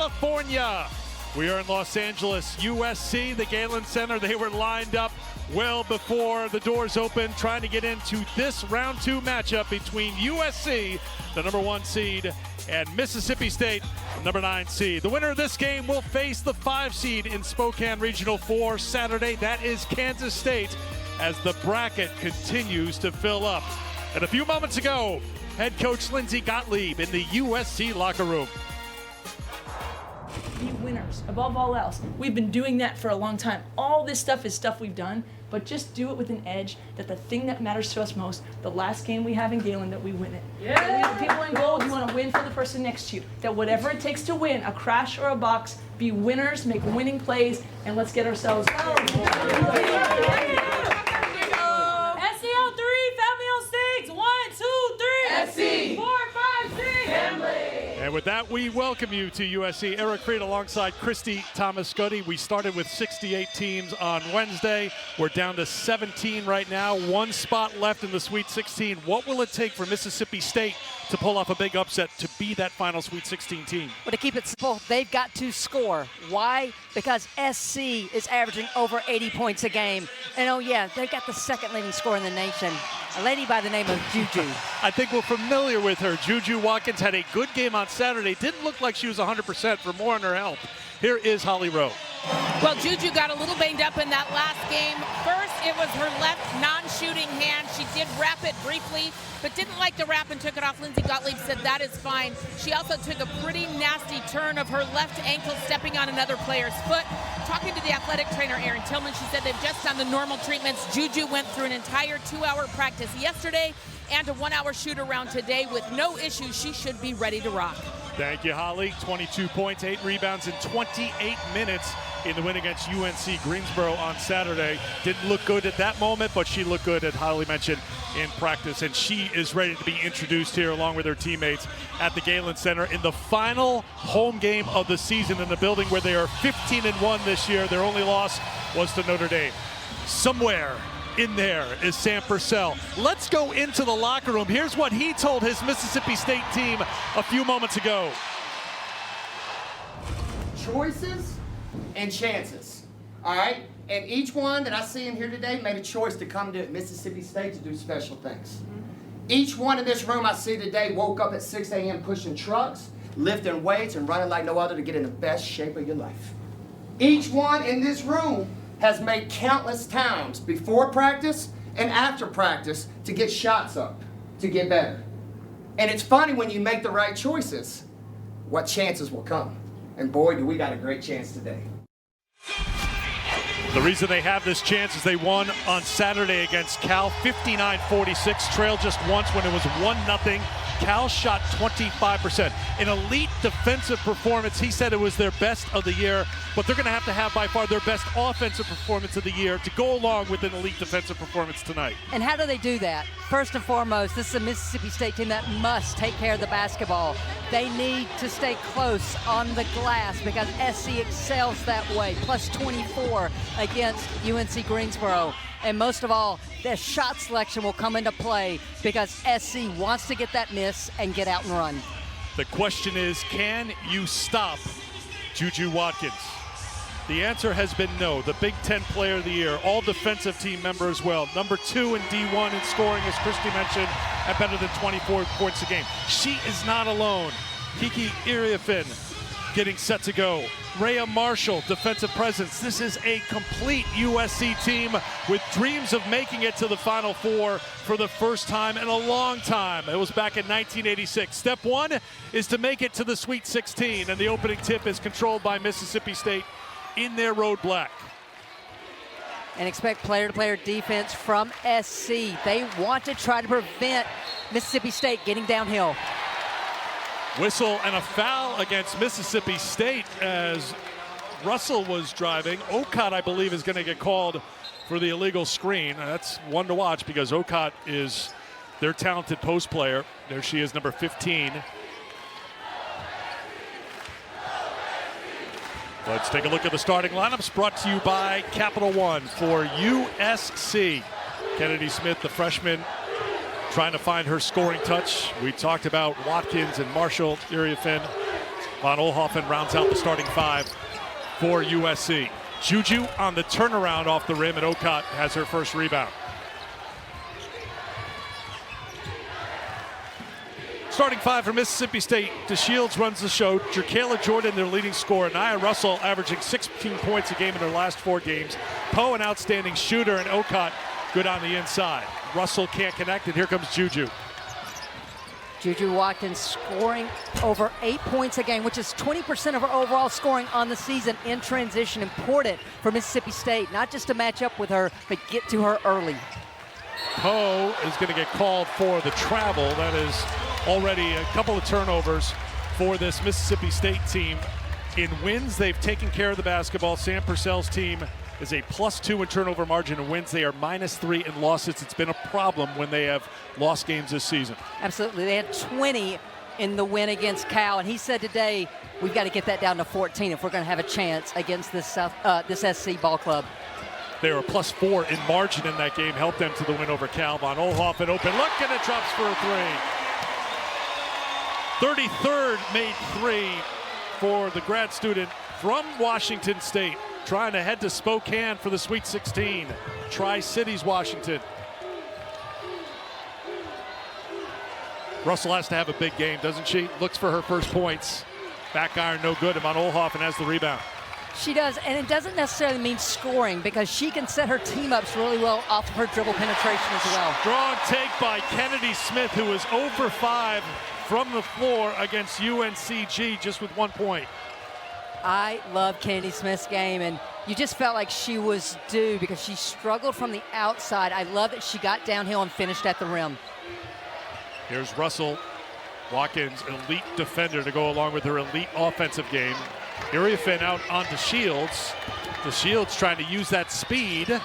California. We are in Los Angeles, USC, the Galen Center. They were lined up well before the doors opened, trying to get into this round 2 matchup between USC, the number 1 seed, and Mississippi State, number 9 seed. The winner of this game will face the 5 seed in Spokane Regional 4 Saturday. That is Kansas State, as the bracket continues to fill up. And a few moments ago, head coach Lindsey Gottlieb in the USC locker room. Be winners, above all else. We've been doing that for a long time. All this stuff is stuff we've done, but just do it with an edge that the thing that matters to us most, the last game we have in Galen, that we win it. Yeah. That we have people in gold, you want to win for the person next to you. That whatever it takes to win, a crash or a box, be winners, make winning plays, and let's get ourselves SCL 3, family on stage, 1, 2, 3. SC 4, 5, 6. Family. And with that, we welcome you to USC. Eric Freed alongside Christy Thomas-Scuddy. We started with 68 teams on Wednesday. We're down to 17 right now. 1 spot left in the Sweet 16. What will it take for Mississippi State to pull off a big upset to be that final Sweet 16 team? Well, to keep it simple, they've got to score. Why? Because SC is averaging over 80 points a game. And oh yeah, they've got the 2nd leading scorer in the nation, a lady by the name of Juju. I think we're familiar with her. Juju Watkins had a good game on Saturday. Didn't look like she was 100%. For more on her help, here is Holly Rowe. Well, Juju got a little banged up in that last game. First, it was her left non-shooting hand. She did wrap it briefly, but didn't like the wrap and took it off. Lindsey Gottlieb said that is fine. She also took a pretty nasty turn of her left ankle, stepping on another player's foot. Talking to the athletic trainer, Erin Tillman, she said they've just done the normal treatments. Juju went through an entire 2-hour practice yesterday and a 1-hour shoot-around today with no issues. She should be ready to rock. Thank you, Holly. 22 points, 8 rebounds in 28 minutes in the win against UNC Greensboro on Saturday. Didn't look good at that moment, but she looked good, as Holly mentioned, in practice. And she is ready to be introduced here along with her teammates at the Galen Center in the final home game of the season in the building where they are 15-1 this year. Their only loss was to Notre Dame. Somewhere in there is Sam Purcell. Let's go into the locker room. Here's what he told his Mississippi State team a few moments ago. Choices and chances, all right? And each one that I see in here today made a choice to come to Mississippi State to do special things. Each one in this room I see today woke up at 6 a.m. pushing trucks, lifting weights, and running like no other to get in the best shape of your life. Each one in this room has made countless times before practice and after practice to get shots up, to get better. And it's funny when you make the right choices, what chances will come. And boy, do we got a great chance today. The reason they have this chance is they won on Saturday against Cal, 59-46, trailed just once when it was 1-0. Cal shot 25%. An elite defensive performance. He said it was their best of the year, but they're going to have by far their best offensive performance of the year to go along with an elite defensive performance tonight. And how do they do that? First and foremost, this is a Mississippi State team that must take care of the basketball. They need to stay close on the glass because SC excels that way. Plus 24 against UNC Greensboro. And most of all, their shot selection will come into play because SC wants to get that miss and get out and run. The question is, can you stop Juju Watkins? The answer has been no. The Big Ten Player of the Year, all defensive team member as well. Number 2 in D1 in scoring, as Christy mentioned, at better than 24 points a game. She is not alone. Kiki Iriafin getting set to go. Rhea Marshall, defensive presence. This is a complete USC team with dreams of making it to the Final Four for the first time in a long time. It was back in 1986. Step 1 is to make it to the Sweet 16, and the opening tip is controlled by Mississippi State in their road black. And expect player-to-player defense from SC. They want to try to prevent Mississippi State getting downhill. Whistle and a foul against Mississippi State as Russell was driving. Okot, I believe, is going to get called for the illegal screen. That's one to watch because Okot is their talented post player. There she is, number 15. Let's take a look at the starting lineups brought to you by Capital One for USC. Kennedy Smith, the freshman, trying to find her scoring touch. We talked about Watkins and Marshall, Iriafin. Von Oelhoffen rounds out the starting 5 for USC. Juju on the turnaround off the rim, and Okot has her first rebound. Starting 5 for Mississippi State. DeShields runs the show. Jerkayla Jordan, their leading scorer. Nia Russell averaging 16 points a game in her last 4 games. Poe, an outstanding shooter, and Okot good on the inside. Russell can't connect, and here comes Juju. Juju Watkins scoring over 8 points a game, which is 20% of her overall scoring on the season in transition. Important for Mississippi State, not just to match up with her, but get to her early. Poe is going to get called for the travel. That is already a couple of turnovers for this Mississippi State team. In wins, they've taken care of the basketball. Sam Purcell's team is a +2 in turnover margin. In wins, they are -3 in losses. It's been a problem when they have lost games this season. Absolutely. They had 20 in the win against Cal, and he said today, we've got to get that down to 14 if we're going to have a chance against this SC ball club. They were +4 in margin in that game, helped them to the win over Cal. Von Oelhoffen open look, and it drops for a 3. 33rd made 3 for the grad student from Washington State, trying to head to Spokane for the Sweet 16. Tri-Cities, Washington. Russell has to have a big game, doesn't she? Looks for her first points. Back iron, no good, and Von Oelhoffen has the rebound. She does, and it doesn't necessarily mean scoring because she can set her team ups really well off of her dribble penetration as well. Strong take by Kennedy Smith, who was 0 for 5 from the floor against UNCG, just with 1 point. I love Kennedy Smith's game, and you just felt like she was due because she struggled from the outside. I love that she got downhill and finished at the rim. Here's Russell, Watkins, elite defender to go along with her elite offensive game. Iriafen out on DeShields. DeShields trying to use that speed.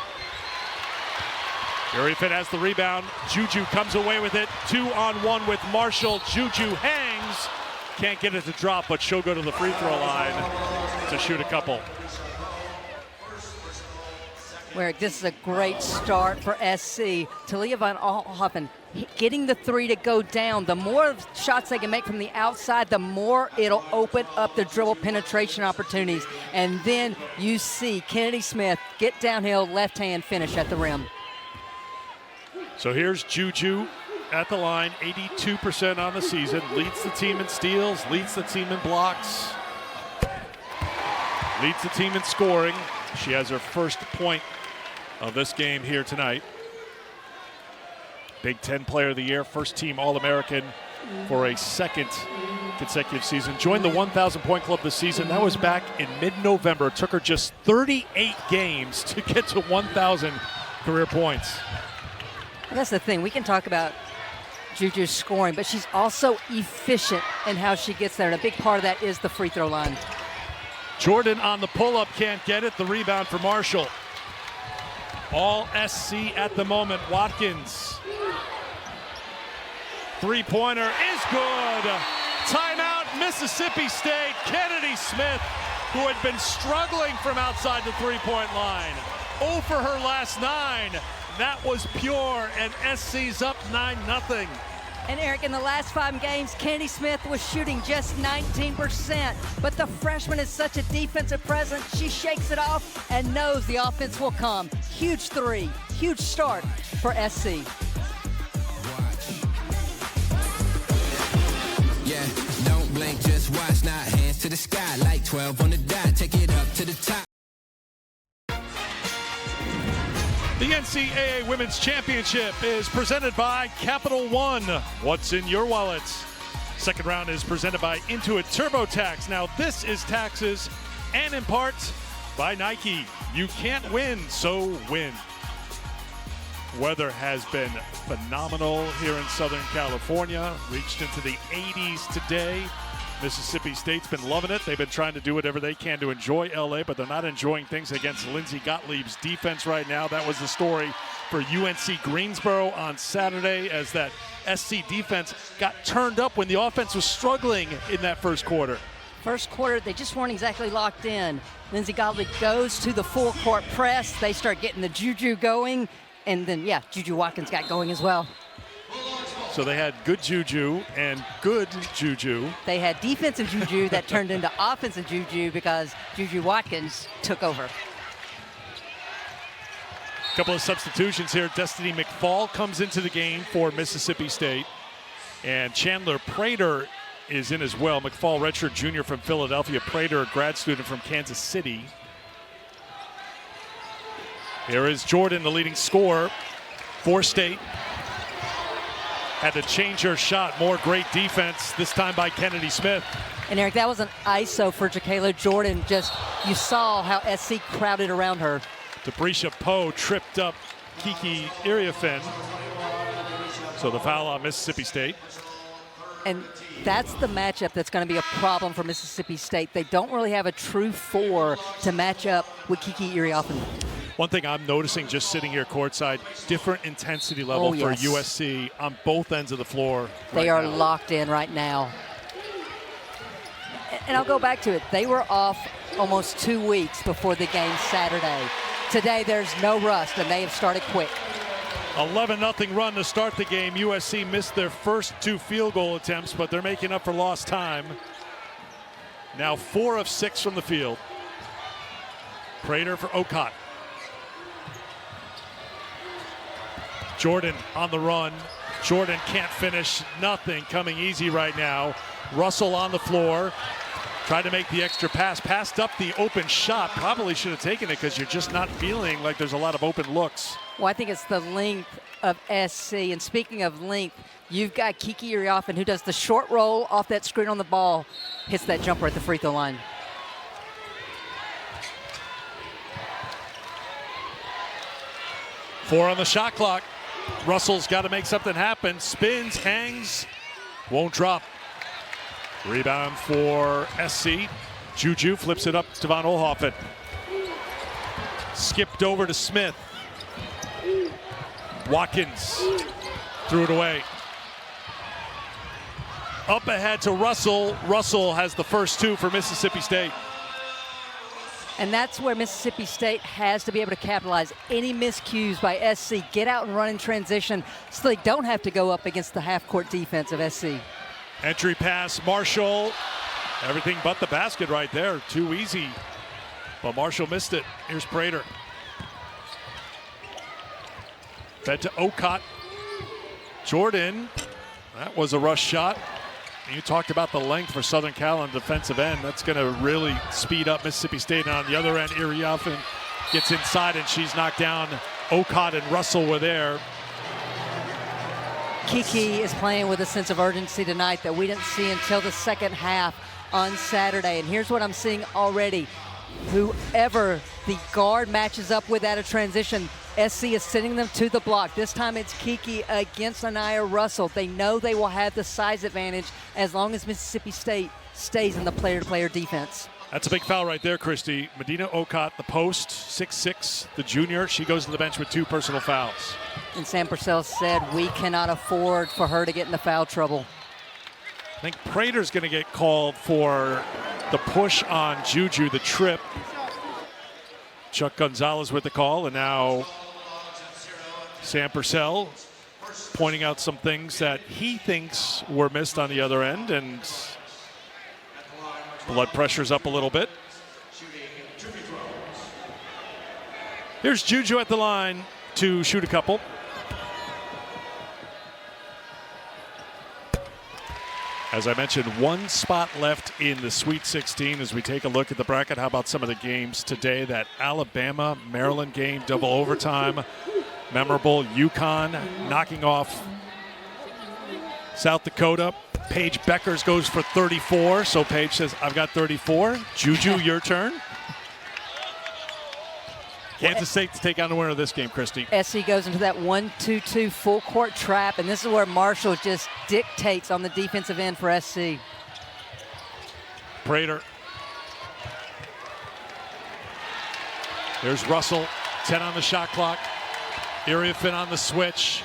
Iriafen has the rebound. Juju comes away with it. 2-on-1 with Marshall. Juju hangs. Can't get it to drop, but she'll go to the free throw line to shoot a couple. Merrick, this is a great start for SC. Talia Von Oelhoffen getting the 3 to go down. The more shots they can make from the outside, the more it'll open up the dribble penetration opportunities. And then you see Kennedy Smith get downhill, left hand finish at the rim. So here's Juju at the line, 82% on the season, leads the team in steals, leads the team in blocks, leads the team in scoring. She has her first point of this game here tonight. Big Ten Player of the Year, first team All-American for a second consecutive season. Joined the 1,000 point club this season. That was back in mid-November. It took her just 38 games to get to 1,000 career points. Well, that's the thing. We can talk about Juju's scoring, but she's also efficient in how she gets there, and a big part of that is the free throw line. Jordan on the pull-up, can't get it. The rebound for Marshall. All SC at the moment. Watkins. Three-pointer is good. Timeout, Mississippi State. Kennedy Smith, who had been struggling from outside the three-point line. 0 for her last 9. That was pure, and SC's up 9-0. And Eric, in the last 5 games, Kennedy Smith was shooting just 19%. But the freshman is such a defensive presence. She shakes it off and knows the offense will come. Huge 3, huge start for SC. Yeah, don't blink, just watch, not hands to the sky. Like 12 on the dot, take it up to the top. The NCAA Women's Championship is presented by Capital One. What's in your wallet? Second round is presented by Intuit TurboTax. Now this is taxes, and in part by Nike. You can't win, so win. Weather has been phenomenal here in Southern California. Reached into the 80s today. Mississippi State's been loving it. They've been trying to do whatever they can to enjoy LA, but they're not enjoying things against Lindsey Gottlieb's defense right now. That was the story for UNC Greensboro on Saturday, as that SC defense got turned up when the offense was struggling in that first quarter. First quarter, they just weren't exactly locked in. Lindsey Gottlieb goes to the full court press. They start getting the Juju going, and then, yeah, Juju Watkins got going as well. So they had good juju and good juju. They had defensive juju that turned into offensive juju because Juju Watkins took over. Couple of substitutions here. Destiny McFall comes into the game for Mississippi State. And Chandler Prater is in as well. McFall, redshirt junior from Philadelphia. Prater, a grad student from Kansas City. Here is Jordan, the leading scorer for State. Had to change her shot. More great defense, this time by Kennedy Smith. And Eric, that was an ISO for Jacayla Jordan. Just, you saw how SC crowded around her. Debrisha Poe tripped up Kiki Iriafen. So the foul on Mississippi State. And that's the matchup that's going to be a problem for Mississippi State. They don't really have a true four to match up with Kiki Iriafen. One thing I'm noticing just sitting here courtside, different intensity level for USC on both ends of the floor. They are locked in right now. And I'll go back to it. They were off almost 2 weeks before the game Saturday. Today there's no rust, and they have started quick. 11-0 run to start the game. USC missed their first 2 field goal attempts, but they're making up for lost time. Now 4 of 6 from the field. Prater for Okot. Jordan on the run. Jordan can't finish. Nothing coming easy right now. Russell on the floor. Tried to make the extra pass. Passed up the open shot. Probably should have taken it because you're just not feeling like there's a lot of open looks. Well, I think it's the length of SC. And speaking of length, you've got Kiki Iriafen, who does the short roll off that screen on the ball, hits that jumper at the free throw line. Four on the shot clock. Russell's got to make something happen. Spins, hangs, won't drop. Rebound for SC. Juju flips it up to Von Oelhoffen. Skipped over to Smith. Watkins threw it away. Up ahead to Russell. Russell has the first 2 for Mississippi State. And that's where Mississippi State has to be able to capitalize. Any miscues by SC, get out and run in transition so they don't have to go up against the half-court defense of SC. Entry pass, Marshall. Everything but the basket right there. Too easy. But Marshall missed it. Here's Prater. Fed to Okot. Jordan. That was a rush shot. You talked about the length for Southern Cal on defensive end. That's going to really speed up Mississippi State. And on the other end, Iriafen gets inside and she's knocked down. Okot and Russell were there. Kiki is playing with a sense of urgency tonight that we didn't see until the second half on Saturday. And here's what I'm seeing already. Whoever the guard matches up with out of transition, SC is sending them to the block. This time it's Kiki against Anaya Russell. They know they will have the size advantage as long as Mississippi State stays in the player-to-player defense. That's a big foul right there, Christy. Medina Okot, the post, 6'6", the junior. She goes to the bench with 2 personal fouls. And Sam Purcell said we cannot afford for her to get into foul trouble. I think Prater's going to get called for the push on Juju, the trip. Chuck Gonzalez with the call, and now Sam Purcell pointing out some things that he thinks were missed on the other end, and blood pressure's up a little bit. Here's Juju at the line to shoot a couple. As I mentioned, 1 spot left in the Sweet 16 as we take a look at the bracket. How about some of the games today? That Alabama-Maryland game, double overtime, memorable. UConn knocking off South Dakota. Paige Beckers goes for 34. So Paige says, I've got 34. Juju, your turn. Kansas State to take on the winner of this game, Christy. SC goes into that 1-2-2 full court trap, and this is where Marshall just dictates on the defensive end for SC. Prater. There's Russell, 10 on the shot clock. Iriafen on the switch.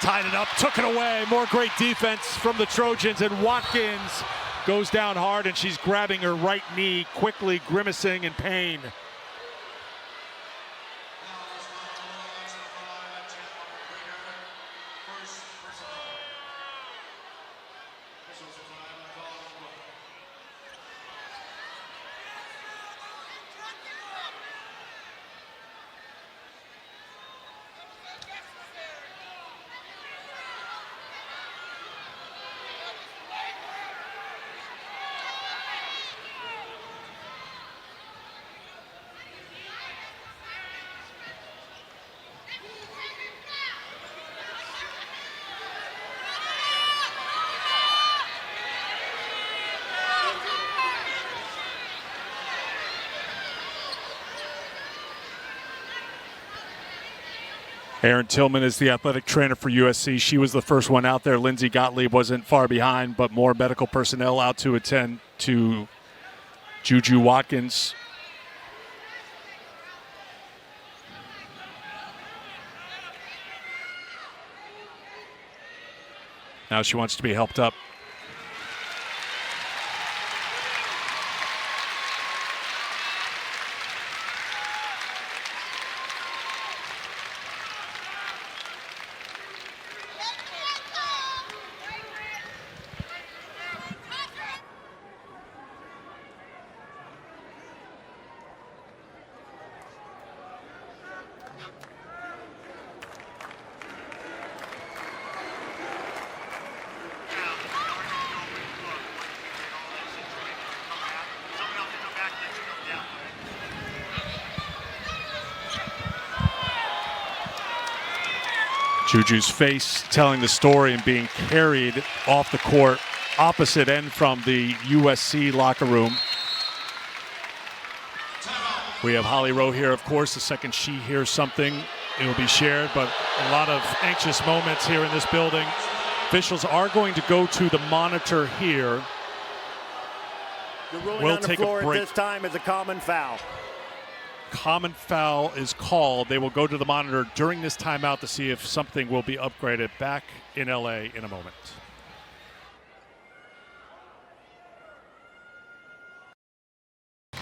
Tied it up, took it away. More great defense from the Trojans, and Watkins goes down hard, and she's grabbing her right knee, quickly grimacing in pain. Erin Tillman is the athletic trainer for USC. She was the first one out there. Lindsay Gottlieb wasn't far behind, but more medical personnel out to attend to Juju Watkins. Now she wants to be helped up. Juju's face telling the story and being carried off the court, opposite end from the USC locker room. We have Holly Rowe here, of course. The second she hears something, it will be shared, but a lot of anxious moments here in this building. Officials are going to go to the monitor here. The ruling We'll on the take a floor at break. this time is a common foul. Common foul is called. They will go to the monitor during this timeout to see if something will be upgraded. Back in LA in a moment. All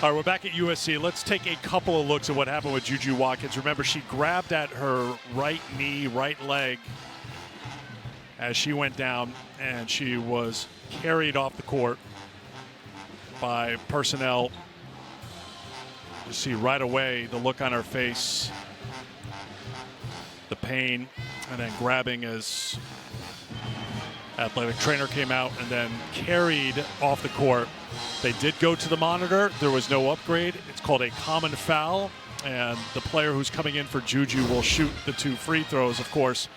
right, we're back at USC. Let's take a couple of looks at what happened with Juju Watkins. Remember, she grabbed at her right knee, right leg as she went down, and she was carried off the court by personnel. You see right away the look on her face, the pain, and then grabbing as athletic trainer came out and then carried off the court. They did go to the monitor. There was no upgrade. It's called a common foul, and the player who's coming in for Juju will shoot the 2 free throws, of course.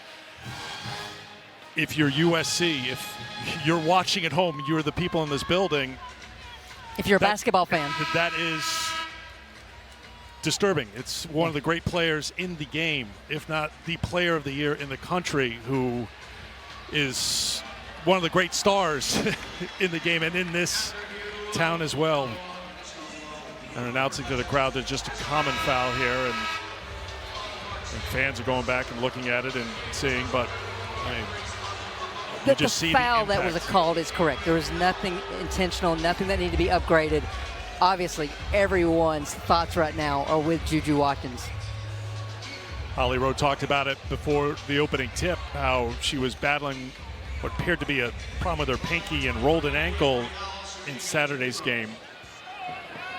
If you're USC, if you're watching at home, you're the people in this building. If you're a basketball fan. That is disturbing. It's one of the great players in the game, if not the player of the year in the country, who is one of the great stars in the game and in this town as well. And announcing to the crowd there's just a common foul here, and fans are going back and looking at it and seeing, but I mean, you just see the foul the that was impact. called is correct. There was nothing intentional, nothing that needed to be upgraded. Obviously, everyone's thoughts right now are with Juju Watkins. Holly Rowe talked about it before the opening tip, how she was battling what appeared to be a problem with her pinky and rolled an ankle in Saturday's game.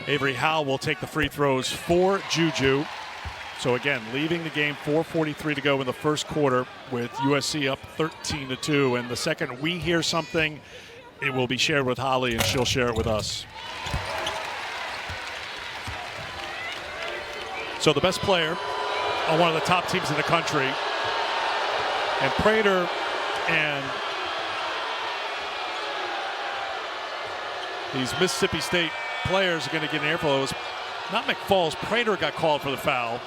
Avery Howell will take the free throws for Juju. So again, leaving the game, 4:43 to go in the first quarter with USC up 13-2. And the second we hear something, it will be shared with Holly and she'll share it with us. So the best player on one of the top teams in the country, and Prater and these Mississippi State players are going to get an airflow. It was not McFalls. Prater got called for the foul.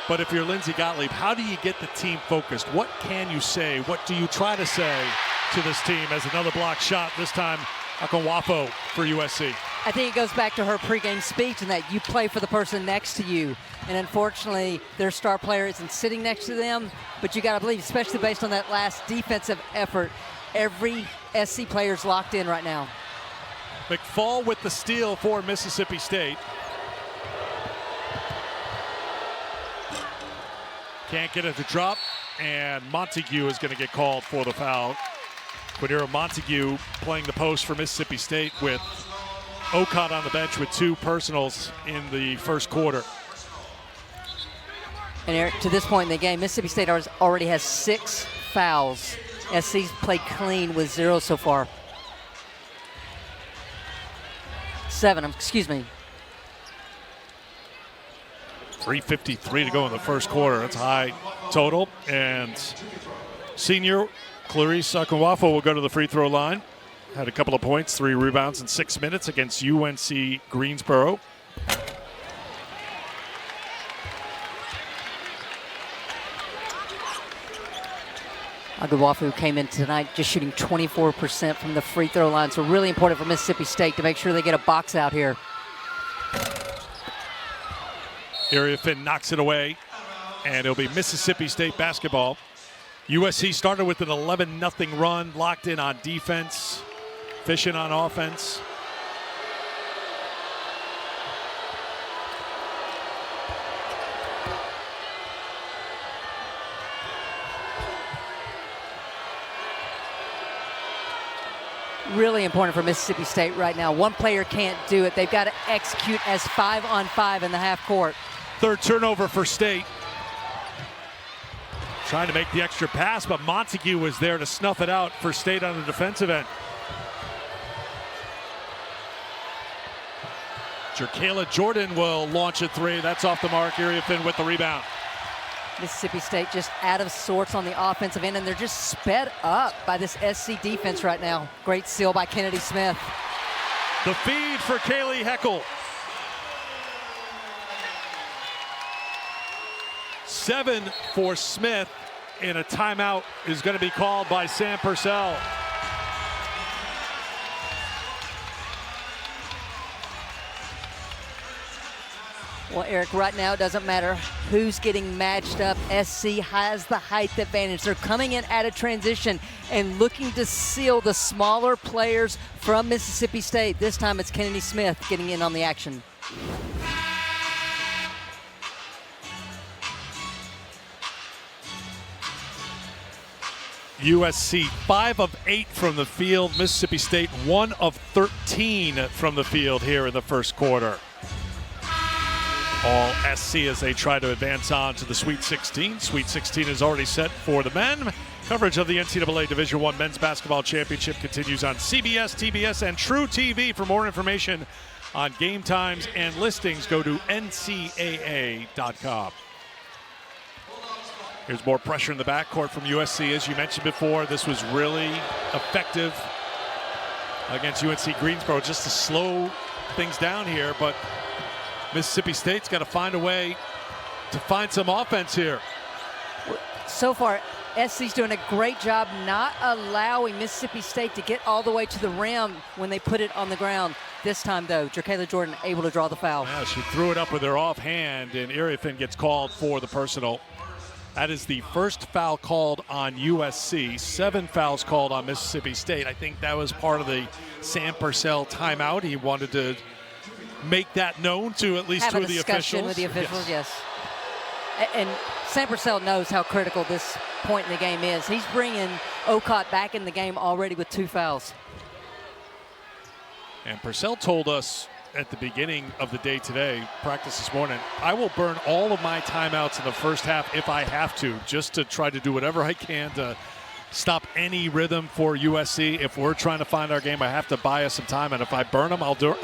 But if you're Lindsay Gottlieb, how do you get the team focused? What can you say? What do you try to say to this team as another block shot, this time Akonwafo for USC? I think it goes back to her pregame speech and that you play for the person next to you. And unfortunately, their star player isn't sitting next to them. But you got to believe, especially based on that last defensive effort, every SC player is locked in right now. McFall with the steal for Mississippi State. Can't get it to drop, and Montague is going to get called for the foul. Quadira Montague playing the post for Mississippi State with Okot on the bench with 2 personals in the first quarter. And Eric, to this point in the game, Mississippi State already has 6 fouls. SC's played clean with 0 so far. 7, excuse me. 3:53 to go in the first quarter. That's a high total. And senior Clarice Akonwafo will go to the free throw line. Had a couple of points, 3 rebounds in 6 minutes against UNC Greensboro. OkRu came in tonight just shooting 24% from the free throw line. So really important for Mississippi State to make sure they get a box out here. Area Finn knocks it away, and it'll be Mississippi State basketball. USC started with an 11-0 run, locked in on defense, fishing on offense. Really important for Mississippi State right now. One player can't do it. They've got to execute as 5-on-5 in the half court. Third turnover for State. Trying to make the extra pass, but Montague was there to snuff it out for State on the defensive end. Jerkayla Jordan will launch a three. That's off the mark. Area Finn with the rebound. Mississippi State just out of sorts on the offensive end, and they're just sped up by this SC defense right now. Great steal by Kennedy Smith. The feed for Kaylee Heckel. 7 for Smith, and a timeout is going to be called by Sam Purcell. Well, Eric, right now it doesn't matter who's getting matched up. SC has the height advantage. They're coming in out of transition and looking to seal the smaller players from Mississippi State. This time it's Kennedy Smith getting in on the action. USC 5 of 8 from the field. Mississippi State 1 of 13 from the field here in the first quarter. All SC as they try to advance on to the Sweet 16. Sweet 16 is already set for the men. Coverage of the NCAA Division I Men's Basketball Championship continues on CBS, TBS, and True TV. For more information on game times and listings, go to ncaa.com. Here's more pressure in the backcourt from USC. As you mentioned before, this was really effective against UNC Greensboro just to slow things down here, but Mississippi State's got to find a way to find some offense here. So far, SC's doing a great job not allowing Mississippi State to get all the way to the rim when they put it on the ground. This time, though, Jerkayla Jordan able to draw the foul. Yeah, she threw it up with her offhand, and Area Finn gets called for the personal. That is the first foul called on USC. 7 fouls called on Mississippi State. I think that was part of the Sam Purcell timeout. He wanted to make that known to at least 2 of the officials. With the officials, yes. And Sam Purcell knows how critical this point in the game is. He's bringing OkRu back in the game already with 2 fouls. And Purcell told us at the beginning of the day today, practice this morning, I will burn all of my timeouts in the first half if I have to, just to try to do whatever I can to stop any rhythm for USC. If we're trying to find our game, I have to buy us some time, and if I burn them, I'll do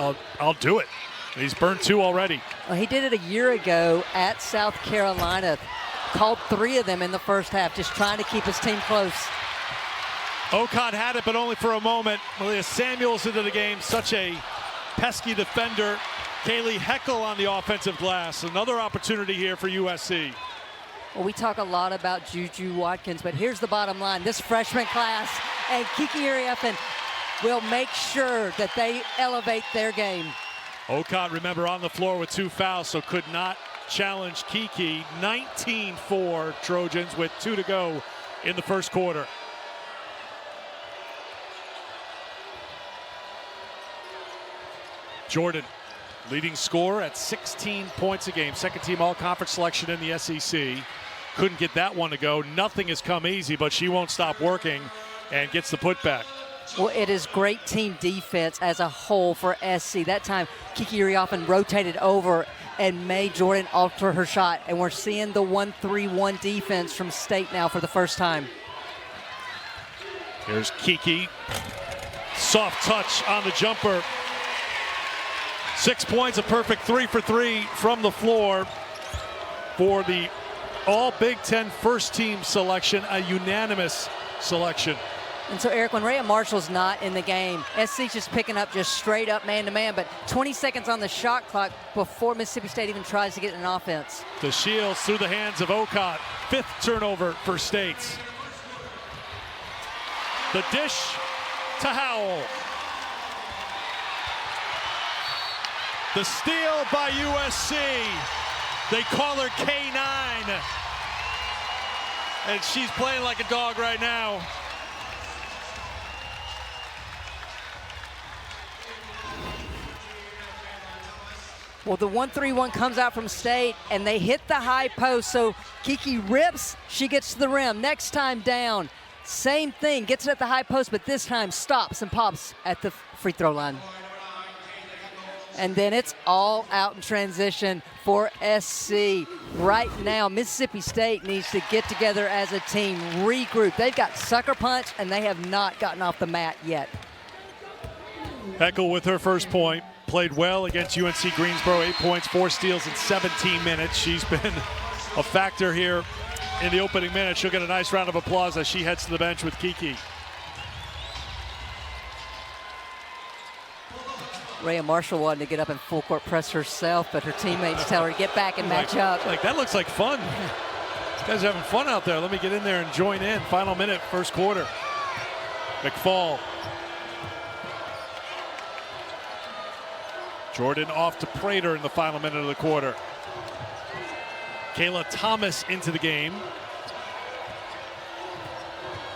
it. He's burned 2 already. Well, he did it a year ago at South Carolina. Called 3 of them in the first half, just trying to keep his team close. OkRu had it, but only for a moment. Malia Samuels into the game, such a pesky defender. Kaylee Heckel on the offensive glass. Another opportunity here for USC. Well, we talk a lot about Juju Watkins, but here's the bottom line. This freshman class and Kiki Iriafen will make sure that they elevate their game. OkRu, remember, on the floor with 2 fouls, so could not challenge Kiki. 19 for Trojans with 2 to go in the first quarter. Jordan, leading scorer at 16 points a game. Second team all-conference selection in the SEC. Couldn't get that one to go. Nothing has come easy, but she won't stop working and gets the putback. Well, it is great team defense as a whole for SC. That time, Kiki Iriafen rotated over and made Jordan alter her shot. And we're seeing the 1-3-1 defense from State now for the first time. Here's Kiki. Soft touch on the jumper. 6 points, a perfect 3 for 3 from the floor for the all Big Ten first team selection, a unanimous selection. And so, Eric, when Rhea Marshall's not in the game, SC's just picking up just straight up man-to-man, but 20 seconds on the shot clock before Mississippi State even tries to get an offense. The Shields through the hands of OkRu. 5th turnover for State. The dish to Howell. The steal by USC. They call her K9. And she's playing like a dog right now. Well, the 1-3-1 comes out from State, and they hit the high post, so Kiki rips, she gets to the rim. Next time down, same thing, gets it at the high post, but this time stops and pops at the free throw line. And then it's all out in transition for SC. Right now, Mississippi State needs to get together as a team, regroup. They've got sucker punch, and they have not gotten off the mat yet. Eckel with her first point. Played well against UNC Greensboro, 8 points, 4 steals in 17 minutes. She's been a factor here in the opening minutes. She'll get a nice round of applause as she heads to the bench with Kiki. Rhea Marshall wanted to get up and full court press herself, but her teammates tell her to get back and match up. Like, that looks like fun. These guys are having fun out there. Let me get in there and join in. Final minute, first quarter. McFall. Jordan off to Prater in the final minute of the quarter. Kayla Thomas into the game.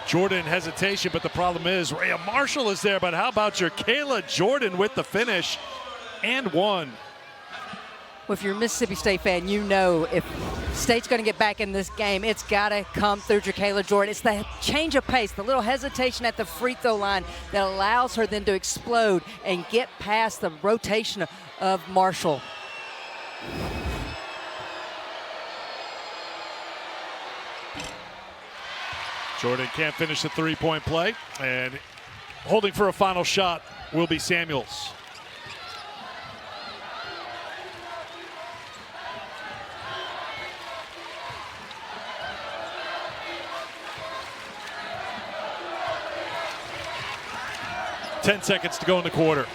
Jordan hesitation, but the problem is Rhea Marshall is there. But how about your Kayla Jordan with the finish and one? Well, if you're a Mississippi State fan, you know if State's going to get back in this game, it's got to come through Jacayla Jordan. It's the change of pace, the little hesitation at the free throw line that allows her then to explode and get past the rotation of Marshall. Jordan can't finish the three-point play, and holding for a final shot will be Samuels. Ten seconds to go in the quarter.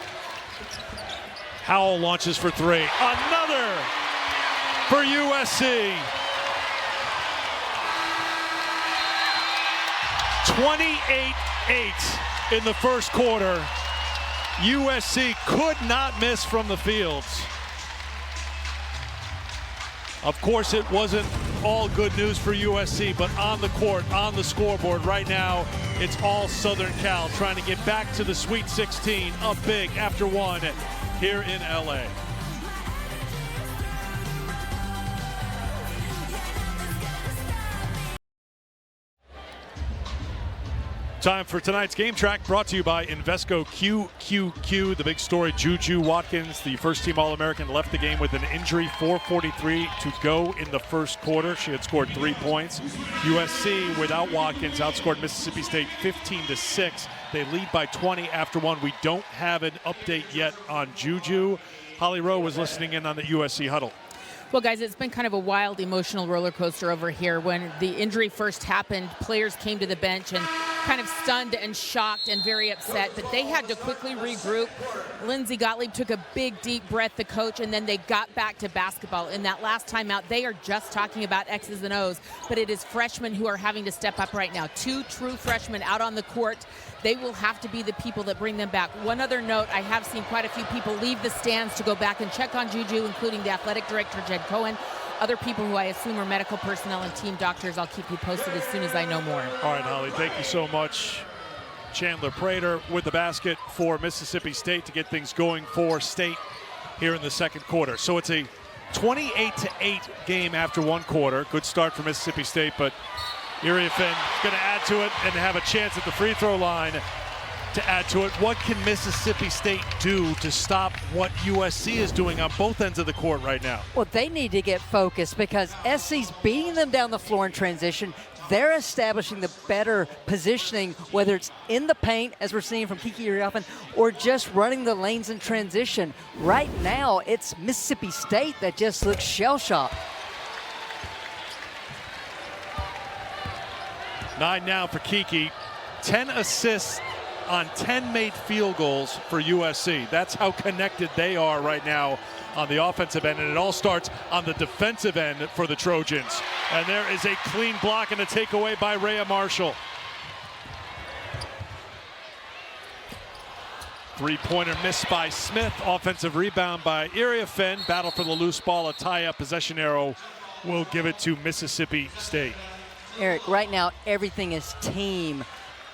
Howell launches for three. Another for USC. 28-8 in the first quarter. USC could not miss from the fields. Of course, it wasn't all good news for USC, but on the court, on the scoreboard right now, it's all Southern Cal trying to get back to the Sweet 16, up big after one here in LA. Time for tonight's Game Track, brought to you by Invesco QQQ. The big story, Juju Watkins, the first-team All-American, left the game with an injury. 4:43 to go in the first quarter. She had scored 3 points. USC, without Watkins, outscored Mississippi State 15-6. They lead by 20 after one. We don't have an update yet on Juju. Holly Rowe was listening in on the USC huddle. Well, guys, it's been kind of a wild, emotional roller coaster over here. When the injury first happened, players came to the bench and kind of stunned and shocked and very upset, but they had to quickly regroup. Lindsay Gottlieb took a big, deep breath, the coach, and then they got back to basketball. In that last timeout, they are just talking about X's and O's, but it is freshmen who are having to step up right now. 2 true freshmen out on the court. They will have to be the people that bring them back. One other note, I have seen quite a few people leave the stands to go back and check on Juju, including the athletic director, Jed Cohen. Other people who I assume are medical personnel and team doctors. I'll keep you posted as soon as I know more. All right, Holly, thank you so much. Chandler Prater with the basket for Mississippi State to get things going for State here in the second quarter. So it's a 28-8 game after one quarter. Good start for Mississippi State, but Iriafen is going to add to it and have a chance at the free throw line to add to it. What can Mississippi State do to stop what USC is doing on both ends of the court right now? Well, they need to get focused because SC's beating them down the floor in transition. They're establishing the better positioning, whether it's in the paint, as we're seeing from Kiki Iriafen, or just running the lanes in transition. Right now, it's Mississippi State that just looks shell-shocked. 9 now for Kiki. 10 assists on 10 made field goals for USC. That's how connected they are right now on the offensive end, and it all starts on the defensive end for the Trojans. And there is a clean block and a takeaway by Rhea Marshall. Three-pointer missed by Smith. Offensive rebound by Iriafen. Battle for the loose ball. A tie-up. Possession arrow will give it to Mississippi State. Eric, right now everything is team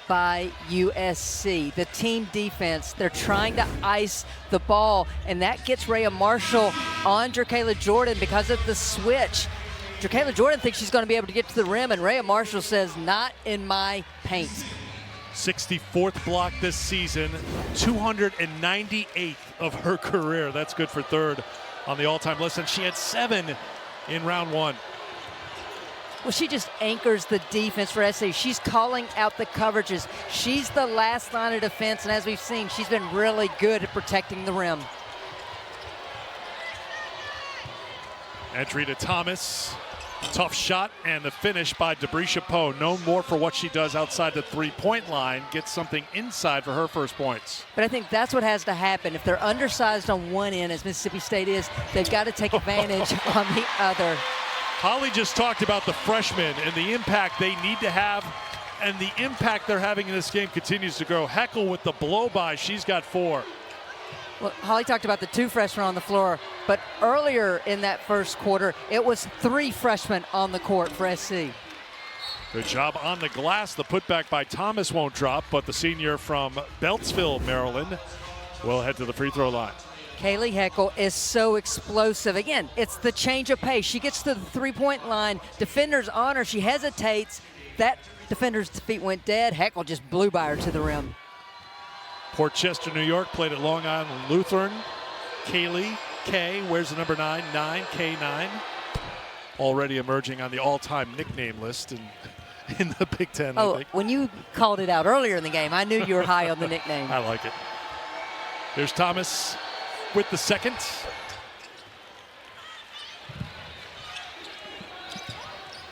by USC. The team defense, they're trying to ice the ball, and that gets Rhea Marshall on Jerkayla Jordan because of the switch. Jerkayla Jordan thinks she's going to be able to get to the rim, and Rhea Marshall says, not in my paint. 64th block this season, 298th of her career. That's good for third on the all-time list, and she had 7 in round 1. Well, she just anchors the defense for SC. She's calling out the coverages. She's the last line of defense, and as we've seen, she's been really good at protecting the rim. Entry to Thomas. Tough shot, and the finish by Debrisha Poe. Known more for what she does outside the three-point line. Gets something inside for her first points. But I think that's what has to happen. If they're undersized on one end, as Mississippi State is, they've got to take advantage on the other. Holly just talked about the freshmen and the impact they need to have, and the impact they're having in this game continues to grow. Heckel with the blow-by. She's got 4. Well, Holly talked about the 2 freshmen on the floor, but earlier in that first quarter, it was 3 freshmen on the court for SC. Good job on the glass. The putback by Thomas won't drop, but the senior from Beltsville, Maryland, will head to the free throw line. Kaylee Heckel is so explosive. Again, it's the change of pace. She gets to the three-point line. Defender's on her. She hesitates. That defender's feet went dead. Heckel just blew by her to the rim. Port Chester, New York, played at Long Island Lutheran. Kaylee K, where's the number 9? 9K9. Already emerging on the all-time nickname list in the Big Ten, I think. When you called it out earlier in the game, I knew you were high on the nickname. I like it. Here's Thomas with the second.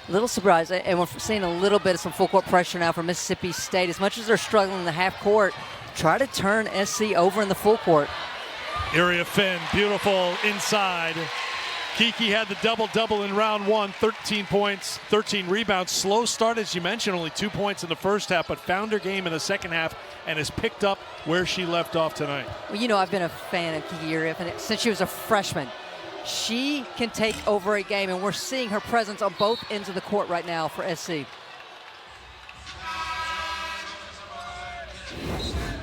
Little surprise, and we're seeing a little bit of some full court pressure now for Mississippi State. As much as they're struggling in the half court, try to turn SC over in the full court. Iriafen, beautiful inside. Kiki had the double-double in round 1, 13 points, 13 rebounds. Slow start, as you mentioned, only 2 points in the first half, but found her game in the second half and has picked up where she left off tonight. Well, you know, I've been a fan of Kiki Iriafen since she was a freshman. She can take over a game, and we're seeing her presence on both ends of the court right now for SC.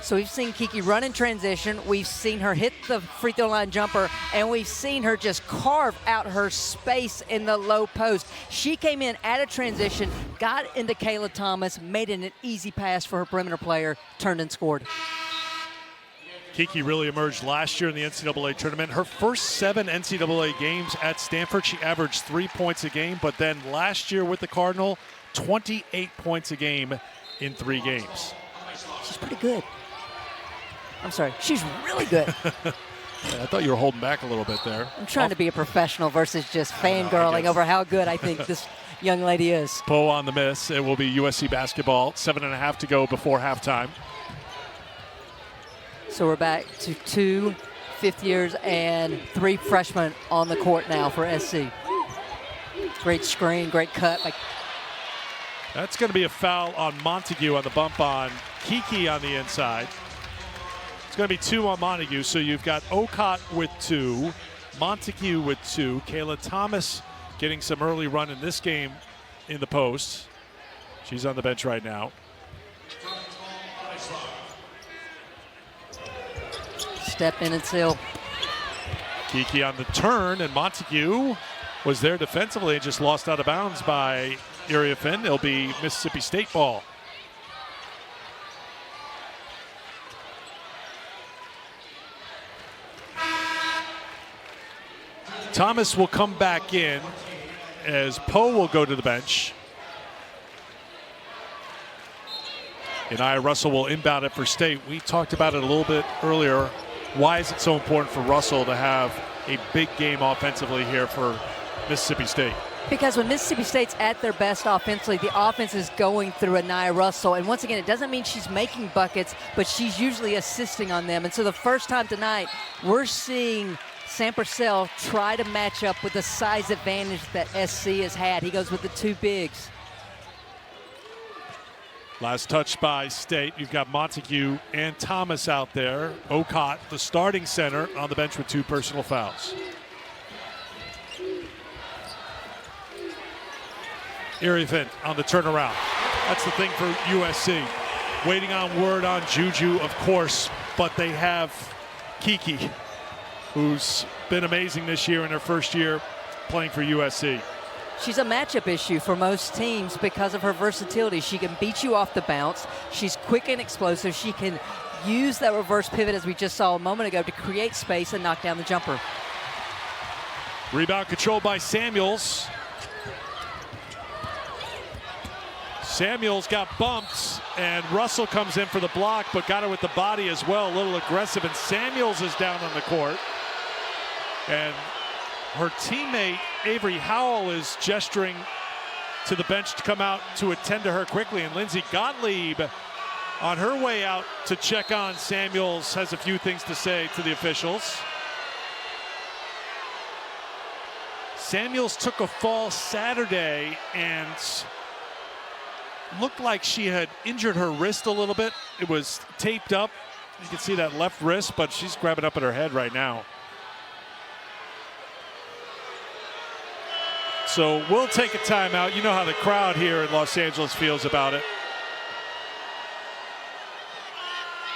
So we've seen Kiki run in transition, we've seen her hit the free throw line jumper, and we've seen her just carve out her space in the low post. She came in at a transition, got into Kayla Thomas, made it an easy pass for her perimeter player, turned and scored. Kiki really emerged last year in the NCAA tournament. Her first 7 NCAA games at Stanford, she averaged 3 points a game, but then last year with the Cardinal, 28 points a game in 3 games. She's pretty good. I'm sorry, she's really good. Yeah, I thought you were holding back a little bit there. I'm trying to be a professional versus just fangirling over how good I think this young lady is. Poe on the miss. It will be USC basketball. 7.5 to go before halftime. So we're back to 2 fifth years and 3 freshmen on the court now for SC. Great screen, great cut. That's going to be a foul on Montague on the bump on Kiki on the inside. It's going to be 2 on Montague, so you've got Okot with 2, Montague with 2, Kayla Thomas getting some early run in this game in the post. She's on the bench right now. Step in and seal. Kiki on the turn, and Montague was there defensively and just lost out of bounds by Iriafen. It'll be Mississippi State ball. Thomas will come back in as Poe will go to the bench. And Russell will inbound it for State. We talked about it a little bit earlier. Why is it so important for Russell to have a big game offensively here for Mississippi State? Because when Mississippi State's at their best offensively, the offense is going through Anaya Russell. And once again, it doesn't mean she's making buckets, but she's usually assisting on them. And so the first time tonight, we're seeing Sam Purcell try to match up with the size advantage that SC has had. He goes with the 2 bigs. Last touch by State. You've got Montague and Thomas out there. Okot, the starting center, on the bench with 2 personal fouls. Irvin on the turnaround. That's the thing for USC. Waiting on word on Juju, of course, but they have Kiki, who's been amazing this year in her first year playing for USC. She's a matchup issue for most teams because of her versatility. She can beat you off the bounce. She's quick and explosive. She can use that reverse pivot, as we just saw a moment ago, to create space and knock down the jumper. Rebound controlled by Samuels. Samuels got bumped, and Russell comes in for the block, but got her with the body as well, a little aggressive, and Samuels is down on the court. And her teammate, Avery Howell, is gesturing to the bench to come out to attend to her quickly, and Lindsey Gottlieb, on her way out to check on Samuels, has a few things to say to the officials. Samuels took a fall Saturday and looked like she had injured her wrist a little bit. It was taped up. You can see that left wrist, but she's grabbing up at her head right now. So we'll take a timeout. You know how the crowd here in Los Angeles feels about it.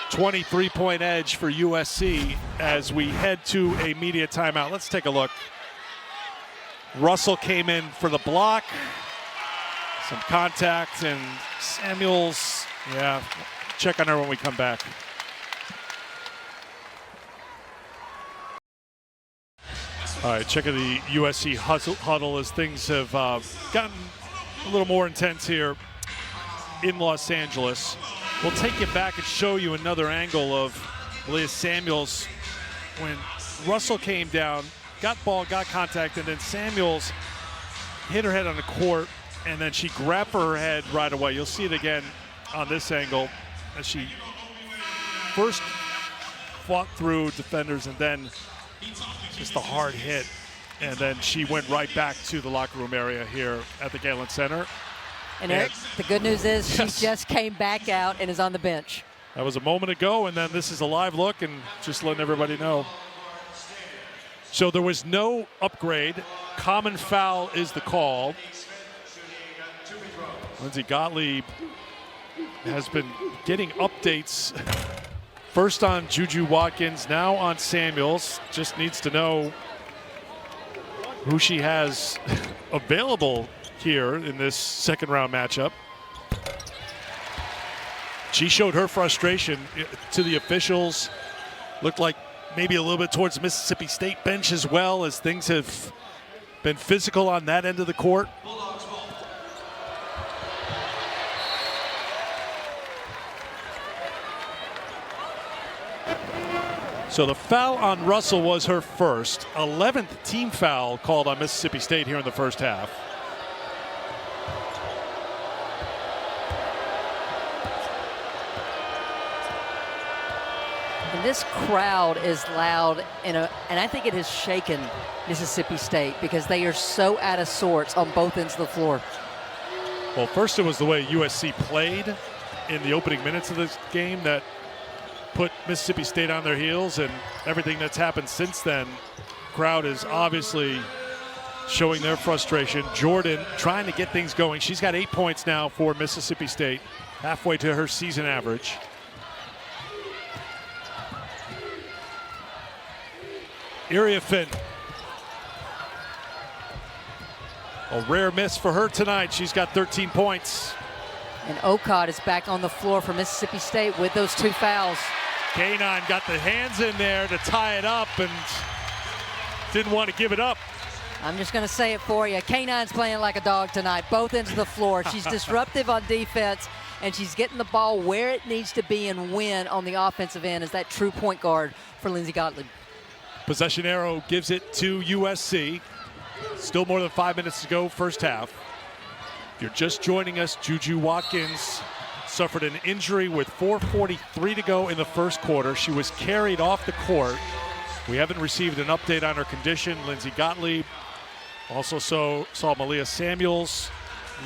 23-point edge for USC as we head to a media timeout. Let's take a look. Russell came in for the block. Some contact, and Samuels, check on her when we come back. All right, check out the USC huddle as things have gotten a little more intense here in Los Angeles. We'll take you back and show you another angle of Malia Samuels when Russell came down, got ball, got contact, and then Samuels hit her head on the court, and then she grabbed for her head right away. You'll see it again on this angle as she first fought through defenders and then just a hard hit. And then she went right back to the locker room area here at the Galen Center. And Eric, the good news is she just came back out and is on the bench. That was a moment ago, and then this is a live look and just letting everybody know. So there was no upgrade. Common foul is the call. Lindsey Gottlieb has been getting updates. First on Juju Watkins, now on Samuels. Just needs to know who she has available here in this second round matchup. She showed her frustration to the officials. Looked like maybe a little bit towards the Mississippi State bench as well, as things have been physical on that end of the court. So the foul on Russell was her first. 11th team foul called on Mississippi State here in the first half. And this crowd is loud, and I think it has shaken Mississippi State because they are so out of sorts on both ends of the floor. Well, first it was the way USC played in the opening minutes of this game that put Mississippi State on their heels, and everything that's happened since then. Crowd is obviously showing their frustration. Jordan trying to get things going. She's got 8 points now for Mississippi State, halfway to her season average. Iria Finn. A rare miss for her tonight. She's got 13 points. And Okot is back on the floor for Mississippi State with those 2 fouls. K9 got the hands in there to tie it up and didn't want to give it up. I'm just going to say it for you. K9's playing like a dog tonight, both ends of the floor. She's disruptive on defense, and she's getting the ball where it needs to be and win on the offensive end as that true point guard for Lindsey Gottlieb. Possession arrow gives it to USC. Still more than 5 minutes to go, first half. If you're just joining us, Juju Watkins suffered an injury with 4:43 to go in the first quarter. She was carried off the court. We haven't received an update on her condition. Lindsey Gottlieb also saw Malia Samuels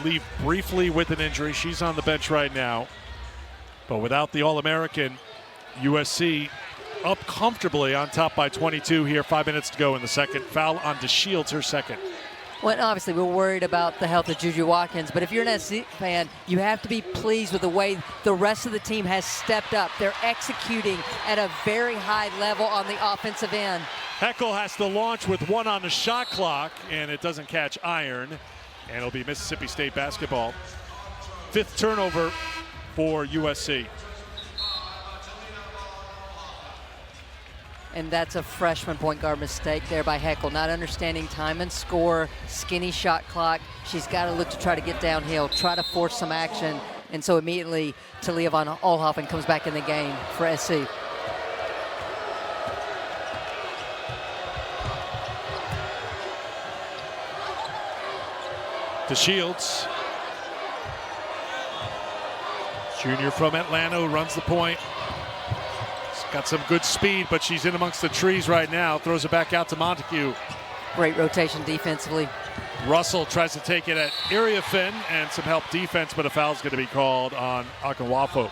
leave briefly with an injury. She's on the bench right now. But without the All-American, USC up comfortably on top by 22 here. 5 minutes to go in the second. Foul on DeShields, her second. Well, obviously, we're worried about the health of Juju Watkins, but if you're an SC fan, you have to be pleased with the way the rest of the team has stepped up. They're executing at a very high level on the offensive end. Heckel has to launch with 1 on the shot clock, and it doesn't catch iron. And it'll be Mississippi State basketball. 5th turnover for USC. And that's a freshman point guard mistake there by Heckel, not understanding time and score, skinny shot clock. She's got to look to try to get downhill, try to force some action. And so immediately Talia von Oelhoffen comes back in the game for SC. DeShields, junior from Atlanta, who runs the point. She's got some good speed, but she's in amongst the trees right now. Throws it back out to Montague. Great rotation defensively. Russell tries to take it at Iriafin, and some help defense, but a foul's going to be called on Akinwafo.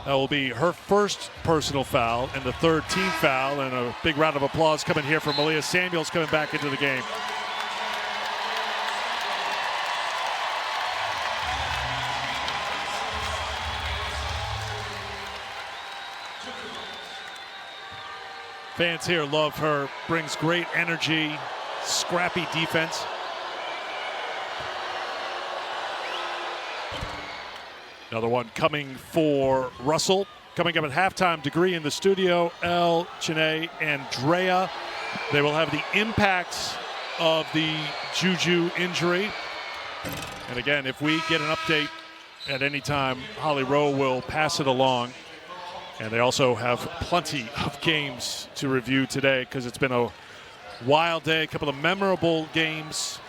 That will be her first personal foul and the 3rd team foul, and a big round of applause coming here from Malia Samuels coming back into the game. Fans here love her, brings great energy, scrappy defense. Another one coming for Russell. Coming up at halftime, Degree in the studio, Elle, Chene, and Drea. They will have the impacts of the Juju injury. And again, if we get an update at any time, Holly Rowe will pass it along. And they also have plenty of games to review today because it's been a wild day, a couple of memorable games